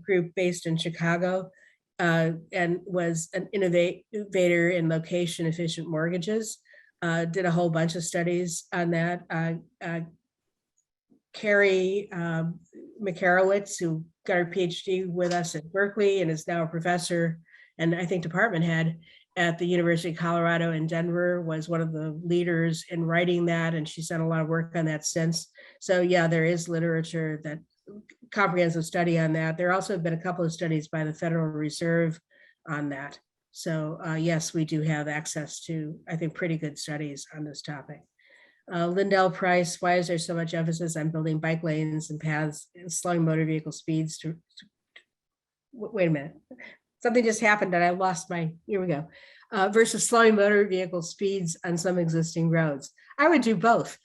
group based in Chicago, and was an innovator in location efficient mortgages, did a whole bunch of studies on that. Carrie Makarowitz, who got her PhD with us at Berkeley and is now a professor and I think department head at the University of Colorado in Denver, was one of the leaders in writing that, and she's done a lot of work on that since. So yeah, there is literature, that comprehensive study on that. There also have been a couple of studies by the Federal Reserve on that. So yes, we do have access to, I think, pretty good studies on this topic. Lindell Price, why is there so much emphasis on building bike lanes and paths and slowing motor vehicle speeds wait a minute, something just happened and I lost here we go. Versus slowing motor vehicle speeds on some existing roads. I would do both.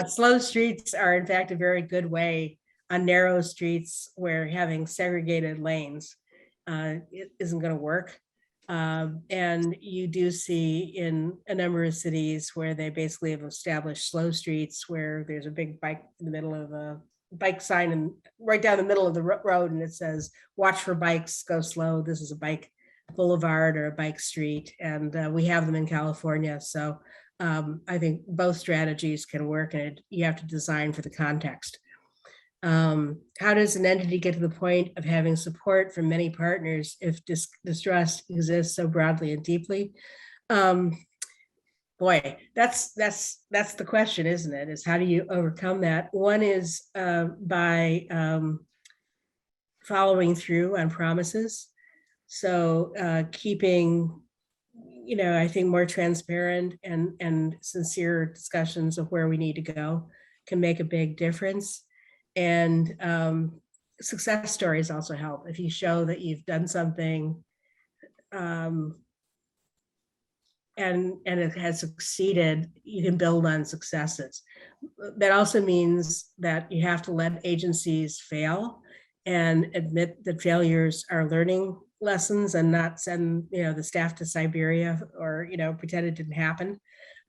Slow streets are in fact a very good way on narrow streets where having segregated lanes it isn't going to work. And you do see in a number of cities where they basically have established slow streets where there's a big bike in the middle of a bike sign and right down the middle of the road, and it says, watch for bikes, go slow. This is a bike boulevard or a bike street. And we have them in California. So I think both strategies can work, and you have to design for the context. How does an entity get to the point of having support from many partners if distrust exists so broadly and deeply? Boy, that's the question, isn't it? Is how do you overcome that? One is by following through on promises. So keeping, I think more transparent and sincere discussions of where we need to go can make a big difference. And success stories also help. If you show that you've done something and it has succeeded, you can build on successes. That also means that you have to let agencies fail and admit that failures are learning lessons and not send the staff to Siberia or pretend it didn't happen.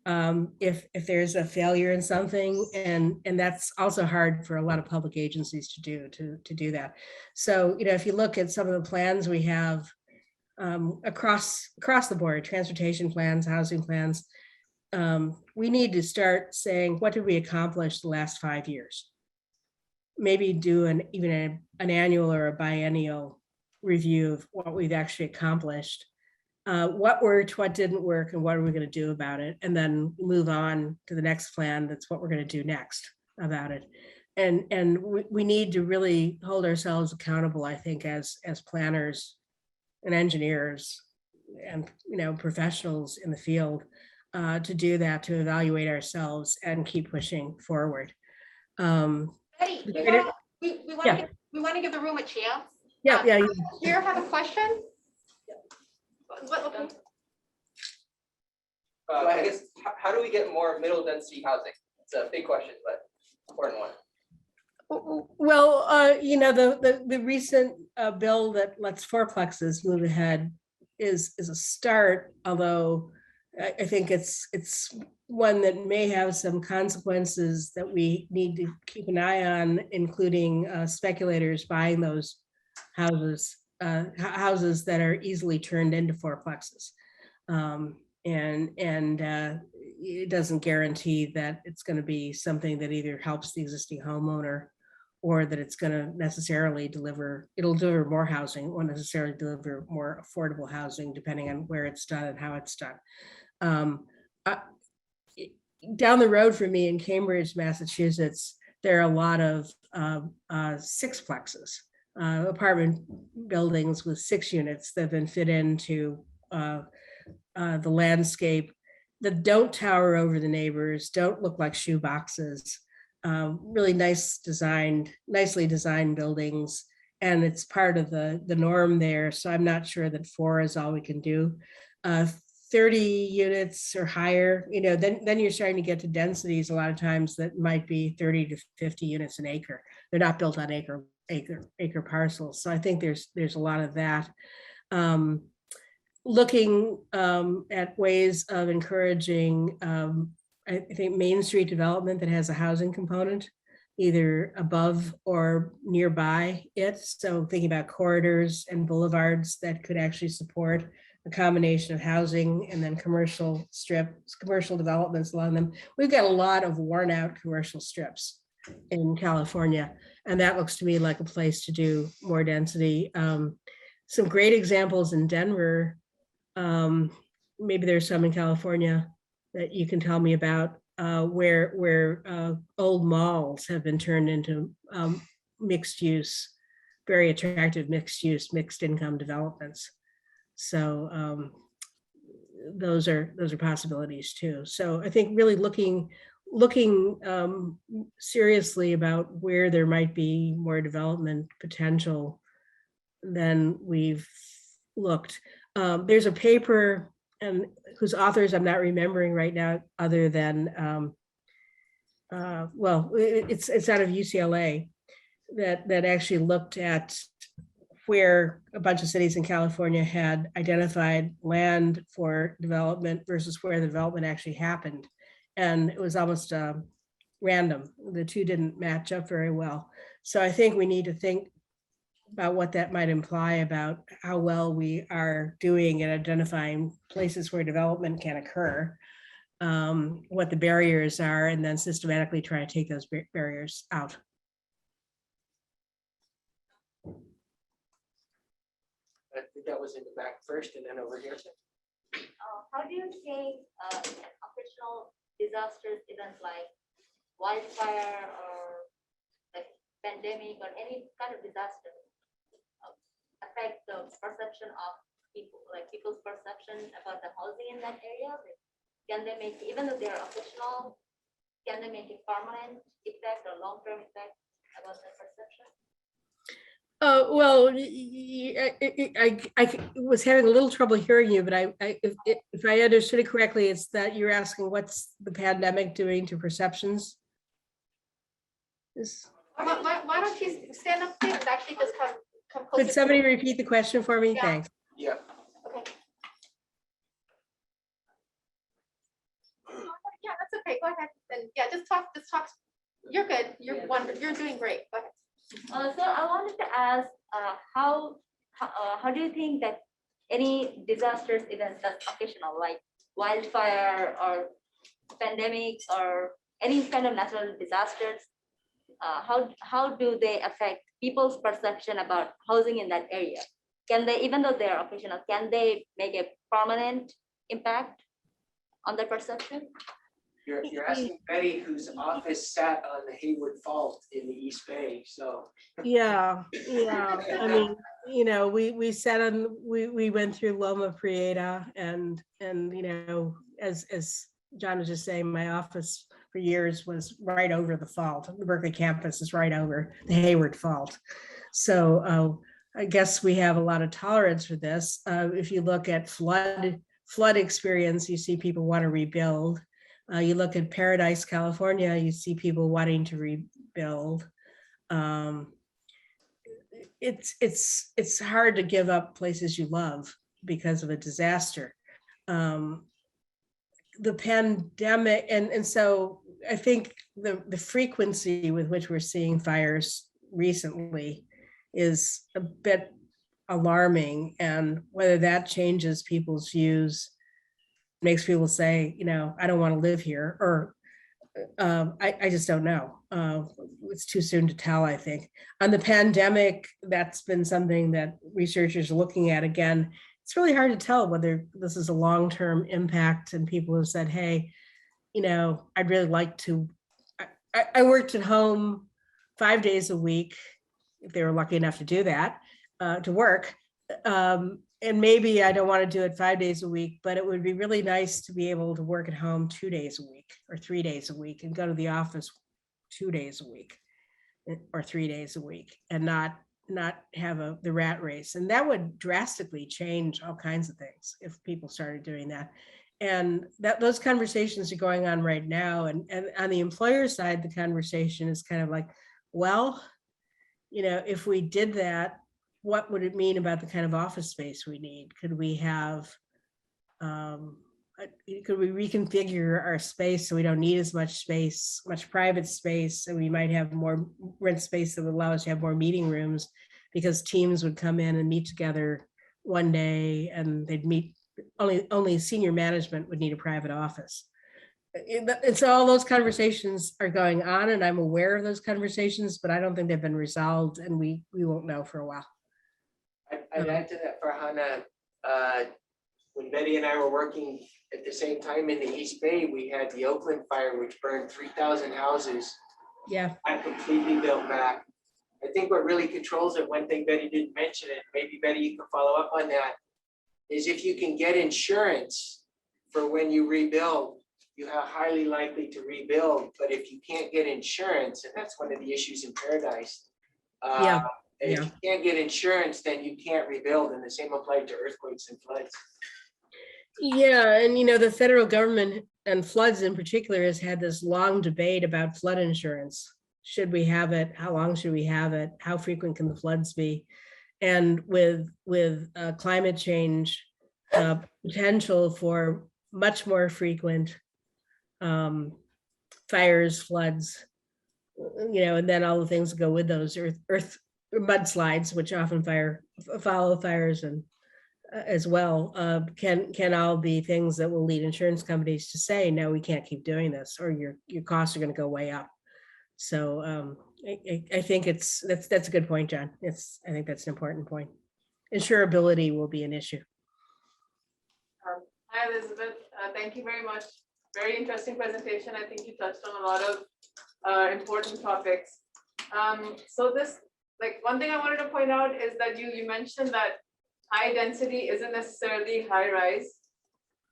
if there's a failure in something, and that's also hard for a lot of public agencies to do that. So, if you look at some of the plans we have across the board, transportation plans, housing plans, we need to start saying, what did we accomplish the last 5 years? Maybe do an annual or a biennial review of what we've actually accomplished. What worked, what didn't work, and what are we going to do about it? And then move on to the next plan. That's what we're going to do next about it. And we need to really hold ourselves accountable, I think, as planners and engineers and professionals in the field to do that, to evaluate ourselves and keep pushing forward. Betty, we want to give the room a chance. Yeah. Here, have a question? I guess, how do we get more middle density housing? It's a big question, but important one. Well, the recent bill that lets fourplexes move ahead is a start, although I think it's one that may have some consequences that we need to keep an eye on, including speculators buying those houses that are easily turned into fourplexes. And it doesn't guarantee that it's going to be something that either helps the existing homeowner or that it's going to necessarily deliver more housing, or necessarily deliver more affordable housing, depending on where it's done and how it's done. Down the road from me in Cambridge, Massachusetts, there are a lot of sixplexes, apartment buildings with 6 units that have been fit into the landscape, that don't tower over the neighbors, don't look like shoe boxes, really nicely designed buildings. And it's part of the norm there. So I'm not sure that 4 is all we can do. 30 units or higher, then you're starting to get to densities a lot of times that might be 30 to 50 units an acre. They're not built on acre parcels. So I think there's a lot of that. Looking at ways of encouraging, I think, Main Street development that has a housing component, either above or nearby it. So thinking about corridors and boulevards that could actually support a combination of housing and then commercial developments along them. We've got a lot of worn out commercial strips in California, and that looks to me like a place to do more density. Some great examples in Denver. Maybe there's some in California that you can tell me about, where old malls have been turned into mixed use, very attractive mixed use, mixed income developments. So those are possibilities too. So I think really looking seriously about where there might be more development potential than we've looked. There's a paper and whose authors I'm not remembering right now, other than it's out of UCLA that actually looked at where a bunch of cities in California had identified land for development versus where the development actually happened. And it was almost random. The two didn't match up very well. So I think we need to think about what that might imply about how well we are doing in identifying places where development can occur, what the barriers are, and then systematically try to take those barriers out. I think that was in the back first and then over here. How do you think occasional disasters, events like wildfire or like pandemic or any kind of disaster, affect the perception of people, like people's perception about the housing in that area? Like, can they make, even though they're occasional, can they make a permanent effect or long-term effect about the perception? Well, I was having a little trouble hearing you, but if I understood it correctly, it's that you're asking what's the pandemic doing to perceptions? Why don't you stand up there and actually just come closer? Could somebody repeat the question for me? Yeah. Thanks. Yeah. Okay. okay, go ahead. Then, yeah, just talk. You're good. You're doing great. Go ahead. So I wanted to ask, how do you think that any disastrous events that's occasional, like wildfire or pandemics or any kind of natural disasters, how do they affect people's perception about housing in that area? Can they, even though they're occasional, can they make a permanent impact on their perception? You're asking Betty, whose office sat on the Hayward Fault in the East Bay, so. Yeah. I mean, we sat on, we went through Loma Prieta and, as John was just saying, my office for years was right over the fault. The Berkeley campus is right over the Hayward Fault. So I guess we have a lot of tolerance for this. If you look at flood experience, you see people want to rebuild. You look at Paradise, California, you see people wanting to rebuild. It's hard to give up places you love because of a disaster. The pandemic, and so I think the frequency with which we're seeing fires recently is a bit alarming, and whether that changes people's views, makes people say, I don't want to live here, or I just don't know. It's too soon to tell, I think. On the pandemic, that's been something that researchers are looking at again. It's really hard to tell whether this is a long-term impact, and people have said, hey, I'd really like to, I worked at home 5 days a week, if they were lucky enough to do that, to work. And maybe I don't want to do it 5 days a week, but it would be really nice to be able to work at home 2 days a week or 3 days a week, and go to the office 2 days a week or 3 days a week, and not have the rat race. And that would drastically change all kinds of things if people started doing that. And those conversations are going on right now. And on the employer side, the conversation is kind of like, well, if we did that, what would it mean about the kind of office space we need? Could we reconfigure our space so we don't need as much space, much private space, and we might have more rent space that would allow us to have more meeting rooms, because teams would come in and meet together one day, and they'd meet, only senior management would need a private office. And so all those conversations are going on, and I'm aware of those conversations, but I don't think they've been resolved, and we won't know for a while. I'd add to that, Farhana, when Betty and I were working at the same time in the East Bay, we had the Oakland fire, which burned 3,000 houses. Yeah. I completely built back. I think what really controls it, one thing Betty didn't mention it, maybe Betty, you can follow up on that, is if you can get insurance for when you rebuild, you are highly likely to rebuild. But if you can't get insurance, and that's one of the issues in Paradise. If you can't get insurance, then you can't rebuild, and the same applied to earthquakes and floods. Yeah, and the federal government and floods in particular has had this long debate about flood insurance. Should we have it? How long should we have it? How frequent can the floods be? And with climate change, potential for much more frequent fires, floods, and then all the things that go with those, earth mudslides, which often follow fires, and as well, can all be things that will lead insurance companies to say, no, we can't keep doing this, or your costs are going to go way up. So I think that's a good point, John. I think that's an important point. Insurability will be an issue. Hi, Elizabeth. Thank you very much. Very interesting presentation. I think you touched on a lot of important topics. So this, one thing I wanted to point out is that you mentioned that high density isn't necessarily high rise.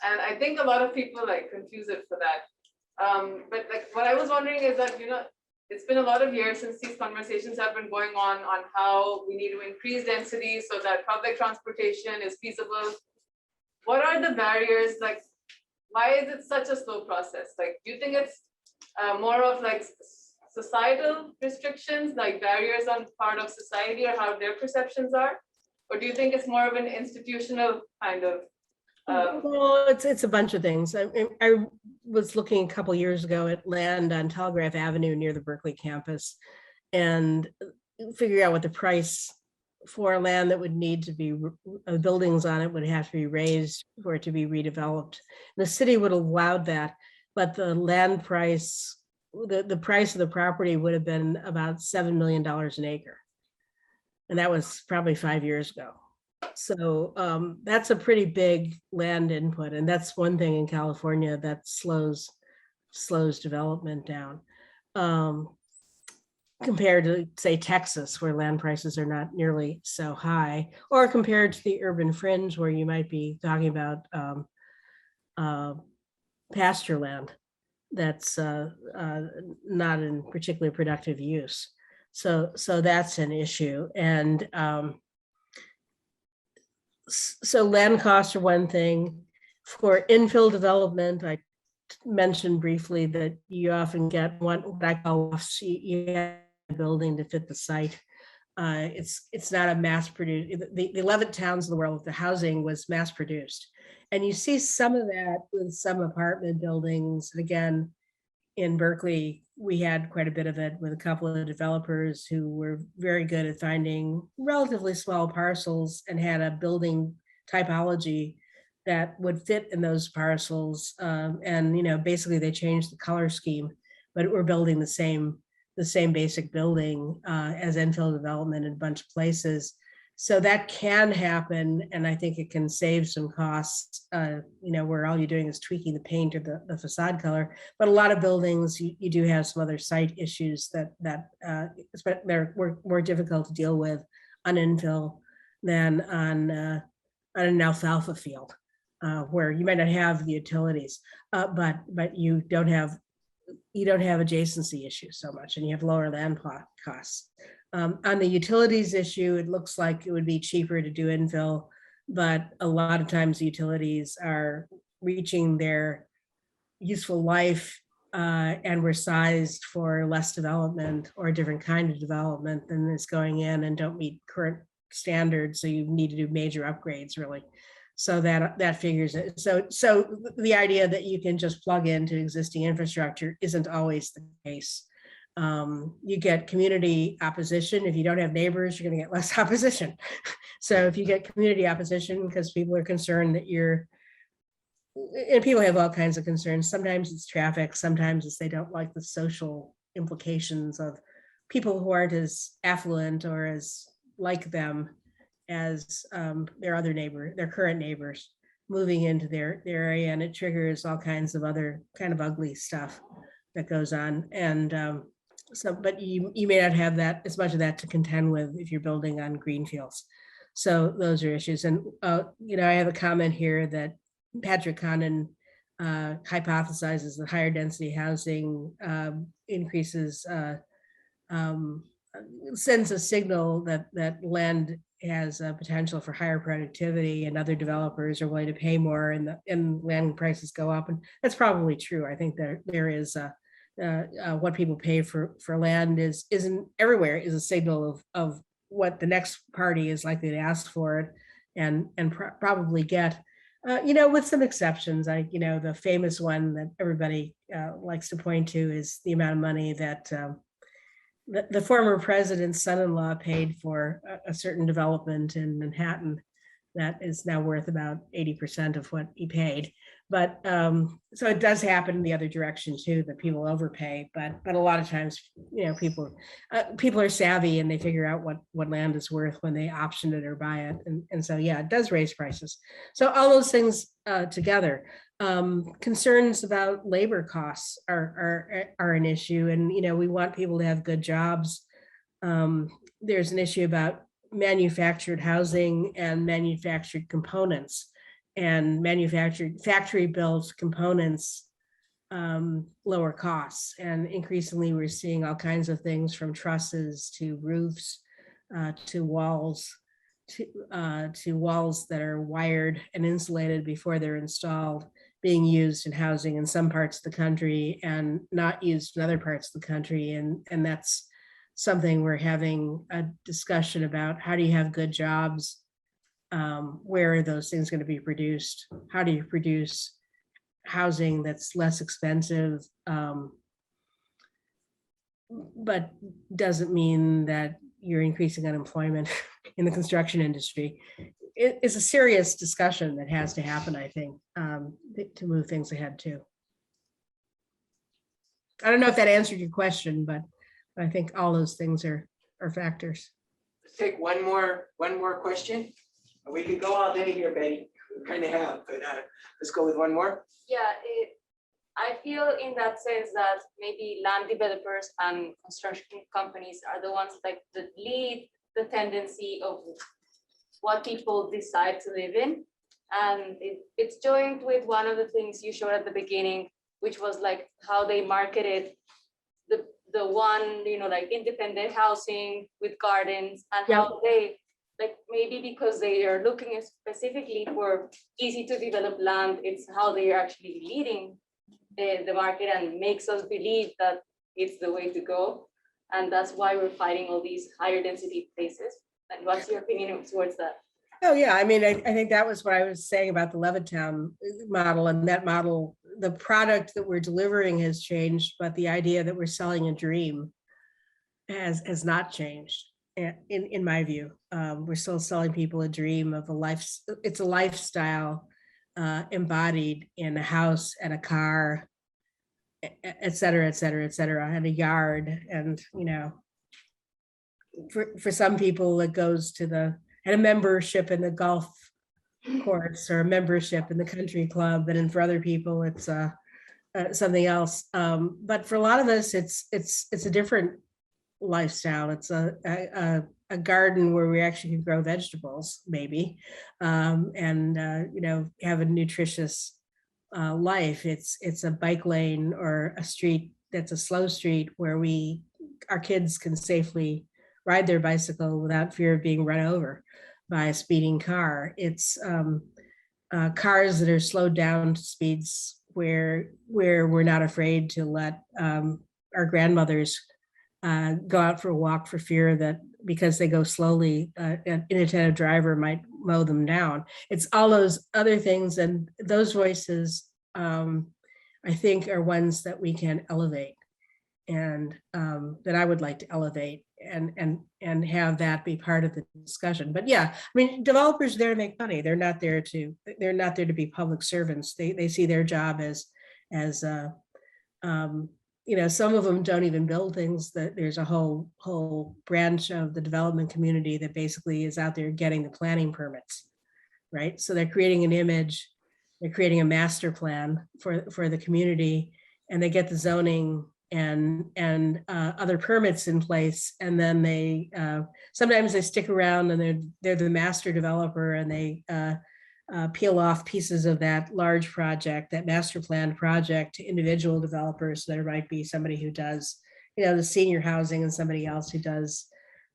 And I think a lot of people confuse it for that. But what I was wondering is that, it's been a lot of years since these conversations have been going on how we need to increase density so that public transportation is feasible. What are the barriers? Why is it such a slow process? Do you think it's more of societal restrictions, barriers on part of society, or how their perceptions are? Or do you think it's more of an institutional kind of Well, it's a bunch of things. I was looking a couple years ago at land on Telegraph Avenue near the Berkeley campus and figuring out what the price for land that would need to be, buildings on it would have to be raised for it to be redeveloped. The city would have allowed that, but the land price, the price of the property would have been about $7 million an acre. And that was probably 5 years ago. So that's a pretty big land input. And that's one thing in California that slows development down. Compared to, say, Texas, where land prices are not nearly so high, or compared to the urban fringe, where you might be talking about pasture land that's not in particularly productive use. So that's an issue. And so land costs are one thing. For infill development, I mentioned briefly that you often get what I call you get a building to fit the site. It's not a mass produced. The 11 towns in the world, the housing was mass produced, and you see some of that with some apartment buildings. And again, in Berkeley, we had quite a bit of it with a couple of developers who were very good at finding relatively small parcels and had a building typology that would fit in those parcels. And basically they changed the color scheme, but we're building the same basic building as infill development in a bunch of places. So that can happen, and I think it can save some costs, where all you're doing is tweaking the paint or the facade color. But a lot of buildings, you do have some other site issues that they're more difficult to deal with on infill than on an alfalfa field, where you might not have the utilities, but you don't have adjacency issues so much, and you have lower land plot costs. On the utilities issue, it looks like it would be cheaper to do infill, but a lot of times utilities are reaching their useful life and were sized for less development or a different kind of development than is going in and don't meet current standards. So you need to do major upgrades, really. So that figures it. So the idea that you can just plug into existing infrastructure isn't always the case. You get community opposition. If you don't have neighbors, you're going to get less opposition. So if you get community opposition because people are concerned that and people have all kinds of concerns. Sometimes it's traffic. Sometimes it's they don't like the social implications of people who aren't as affluent or as like them as their current neighbors moving into their area, and it triggers all kinds of other kind of ugly stuff that goes on. And but you may not have that as much of that to contend with if you're building on green fields. So those are issues. And I have a comment here that Patrick Condon hypothesizes that higher density housing increases, sends a signal that land has a potential for higher productivity, and other developers are willing to pay more, and land prices go up. And that's probably true. I think there is what people pay for land isn't everywhere is a signal of what the next party is likely to ask for it and probably get. With some exceptions. The famous one that everybody likes to point to is the amount of money that the former president's son-in-law paid for a certain development in Manhattan that is now worth about 80% of what he paid. But so it does happen in the other direction too, that people overpay. But a lot of times, people are savvy and they figure out what land is worth when they option it or buy it. And so, yeah, it does raise prices. So all those things together. Concerns about labor costs are an issue, and we want people to have good jobs. There's an issue about manufactured housing and manufactured components, and manufactured factory built components lower costs. And increasingly we're seeing all kinds of things from trusses to roofs to walls to walls that are wired and insulated before they're installed, being used in housing in some parts of the country and not used in other parts of the country. And that's something we're having a discussion about. How do you have good jobs where are those things going to be produced? How do you produce housing that's less expensive, but doesn't mean that you're increasing unemployment in the construction industry? It's a serious discussion that has to happen, I think, to move things ahead too. I don't know if that answered your question, but I think all those things are factors. Let's take one more question. We could go all day here, Betty. We kind of have, but let's go with one more. Yeah, I feel in that sense that maybe land developers and construction companies are the ones like that lead the tendency of what people decide to live in. And it's joined with one of the things you showed at the beginning, which was like how they marketed the one, like independent housing with gardens, and how they, like maybe because they are looking specifically for easy to develop land, it's how they are actually leading the market and makes us believe that it's the way to go. And that's why we're fighting all these higher density places. And what's your opinion towards that? Oh, yeah. I mean, I think that was what I was saying about the Levittown model, and that model, the product that we're delivering has changed, but the idea that we're selling a dream has not changed. In my view, we're still selling people a dream of a life. It's a lifestyle embodied in a house and a car, et cetera, et cetera, et cetera, and a yard. And, for some people, it goes to a membership in the golf course or a membership in the country club. And then for other people, it's something else. But for a lot of us, it's a different lifestyle. It's a garden where we actually can grow vegetables, maybe, and have a nutritious life. It's a bike lane or a street that's a slow street where our kids can safely ride their bicycle without fear of being run over by a speeding car. It's cars that are slowed down to speeds where we're not afraid to let our grandmothers go out for a walk for fear that because they go slowly, an inattentive driver might mow them down. It's all those other things, and those voices, I think, are ones that we can elevate, and that I would like to elevate and have that be part of the discussion. But yeah, I mean, developers are there to make money. They're not there to be public servants. They see their job as some of them don't even build things. That there's a whole branch of the development community that basically is out there getting the planning permits, right? So they're creating an image, they're creating a master plan for the community, and they get the zoning and other permits in place, and then they sometimes they stick around and they're the master developer, and they peel off pieces of that large project, that master plan project, to individual developers. So there might be somebody who does the senior housing and somebody else who does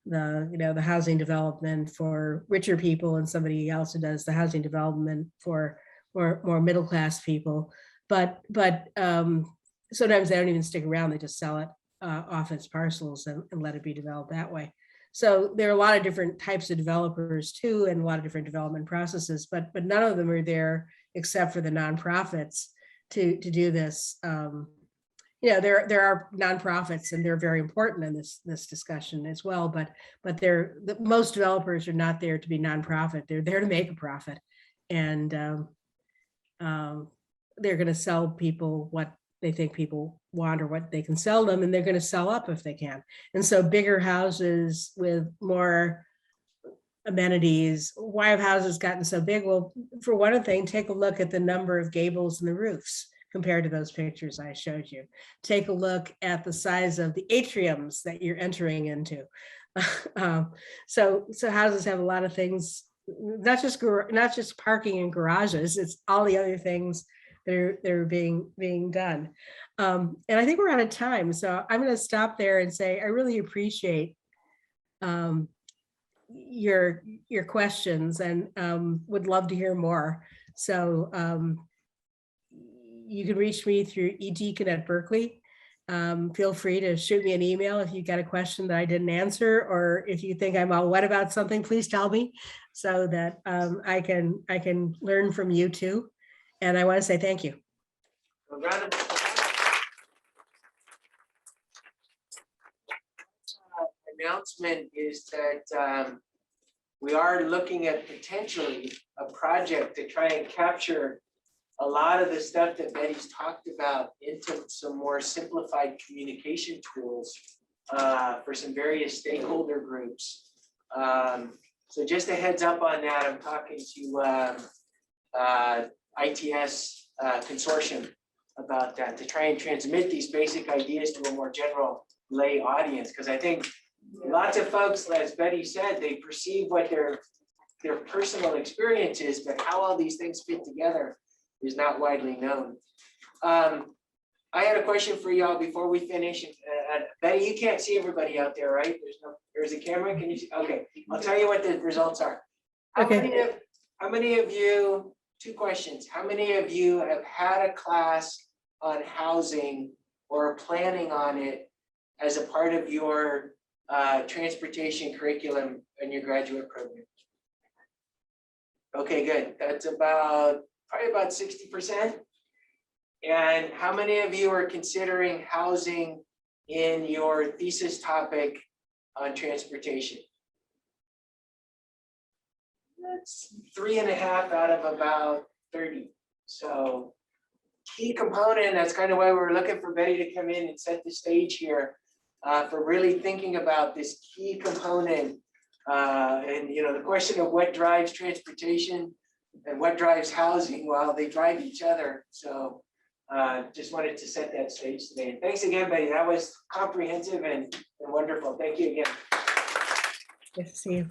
the housing development for richer people, and somebody else who does the housing development for more middle class people. But sometimes they don't even stick around. They just sell it off as parcels and let it be developed that way. So there are a lot of different types of developers too, and a lot of different development processes, but none of them are there except for the nonprofits to do this. There are nonprofits, and they're very important in this discussion as well, but most developers are not there to be nonprofit. They're there to make a profit, and they're going to sell people what they think people want or what they can sell them, and they're going to sell up if they can. And so bigger houses with more amenities. Why have houses gotten so big? Well, for one thing, take a look at the number of gables and the roofs compared to those pictures I showed you. Take a look at the size of the atriums that you're entering into. So houses have a lot of things, not just parking and garages, it's all the other things that are being done. And I think we're out of time. So I'm going to stop there and say, I really appreciate your questions, and would love to hear more. So you can reach me through Deakin at Berkeley, Feel free to shoot me an email if you got a question that I didn't answer, or if you think I'm all wet about something, please tell me so that I can learn from you too. And I want to say thank you. A round of applause. Announcement is that we are looking at potentially a project to try and capture a lot of the stuff that Betty's talked about into some more simplified communication tools for some various stakeholder groups. So just a heads up on that, I'm talking to ITS consortium about that, to try and transmit these basic ideas to a more general lay audience, because I think lots of folks, as Betty said, they perceive what their personal experience is, but how all these things fit together is not widely known. I had a question for y'all before we finish. Betty, you can't see everybody out there, right? There's a camera. Can you see? Okay, I'll tell you what the results are. How many of you, two questions. How many of you have had a class on housing or are planning on it as a part of your transportation curriculum in your graduate program? Okay, good. That's probably about 60%. And how many of you are considering housing in your thesis topic on transportation? That's 3.5 out of about 30. So key component, that's kind of why we're looking for Betty to come in and set the stage here for really thinking about this key component. And the question of what drives transportation and what drives housing, well, they drive each other. So just wanted to set that stage today. And thanks again, Betty. That was comprehensive and wonderful. Thank you again. Good to see you.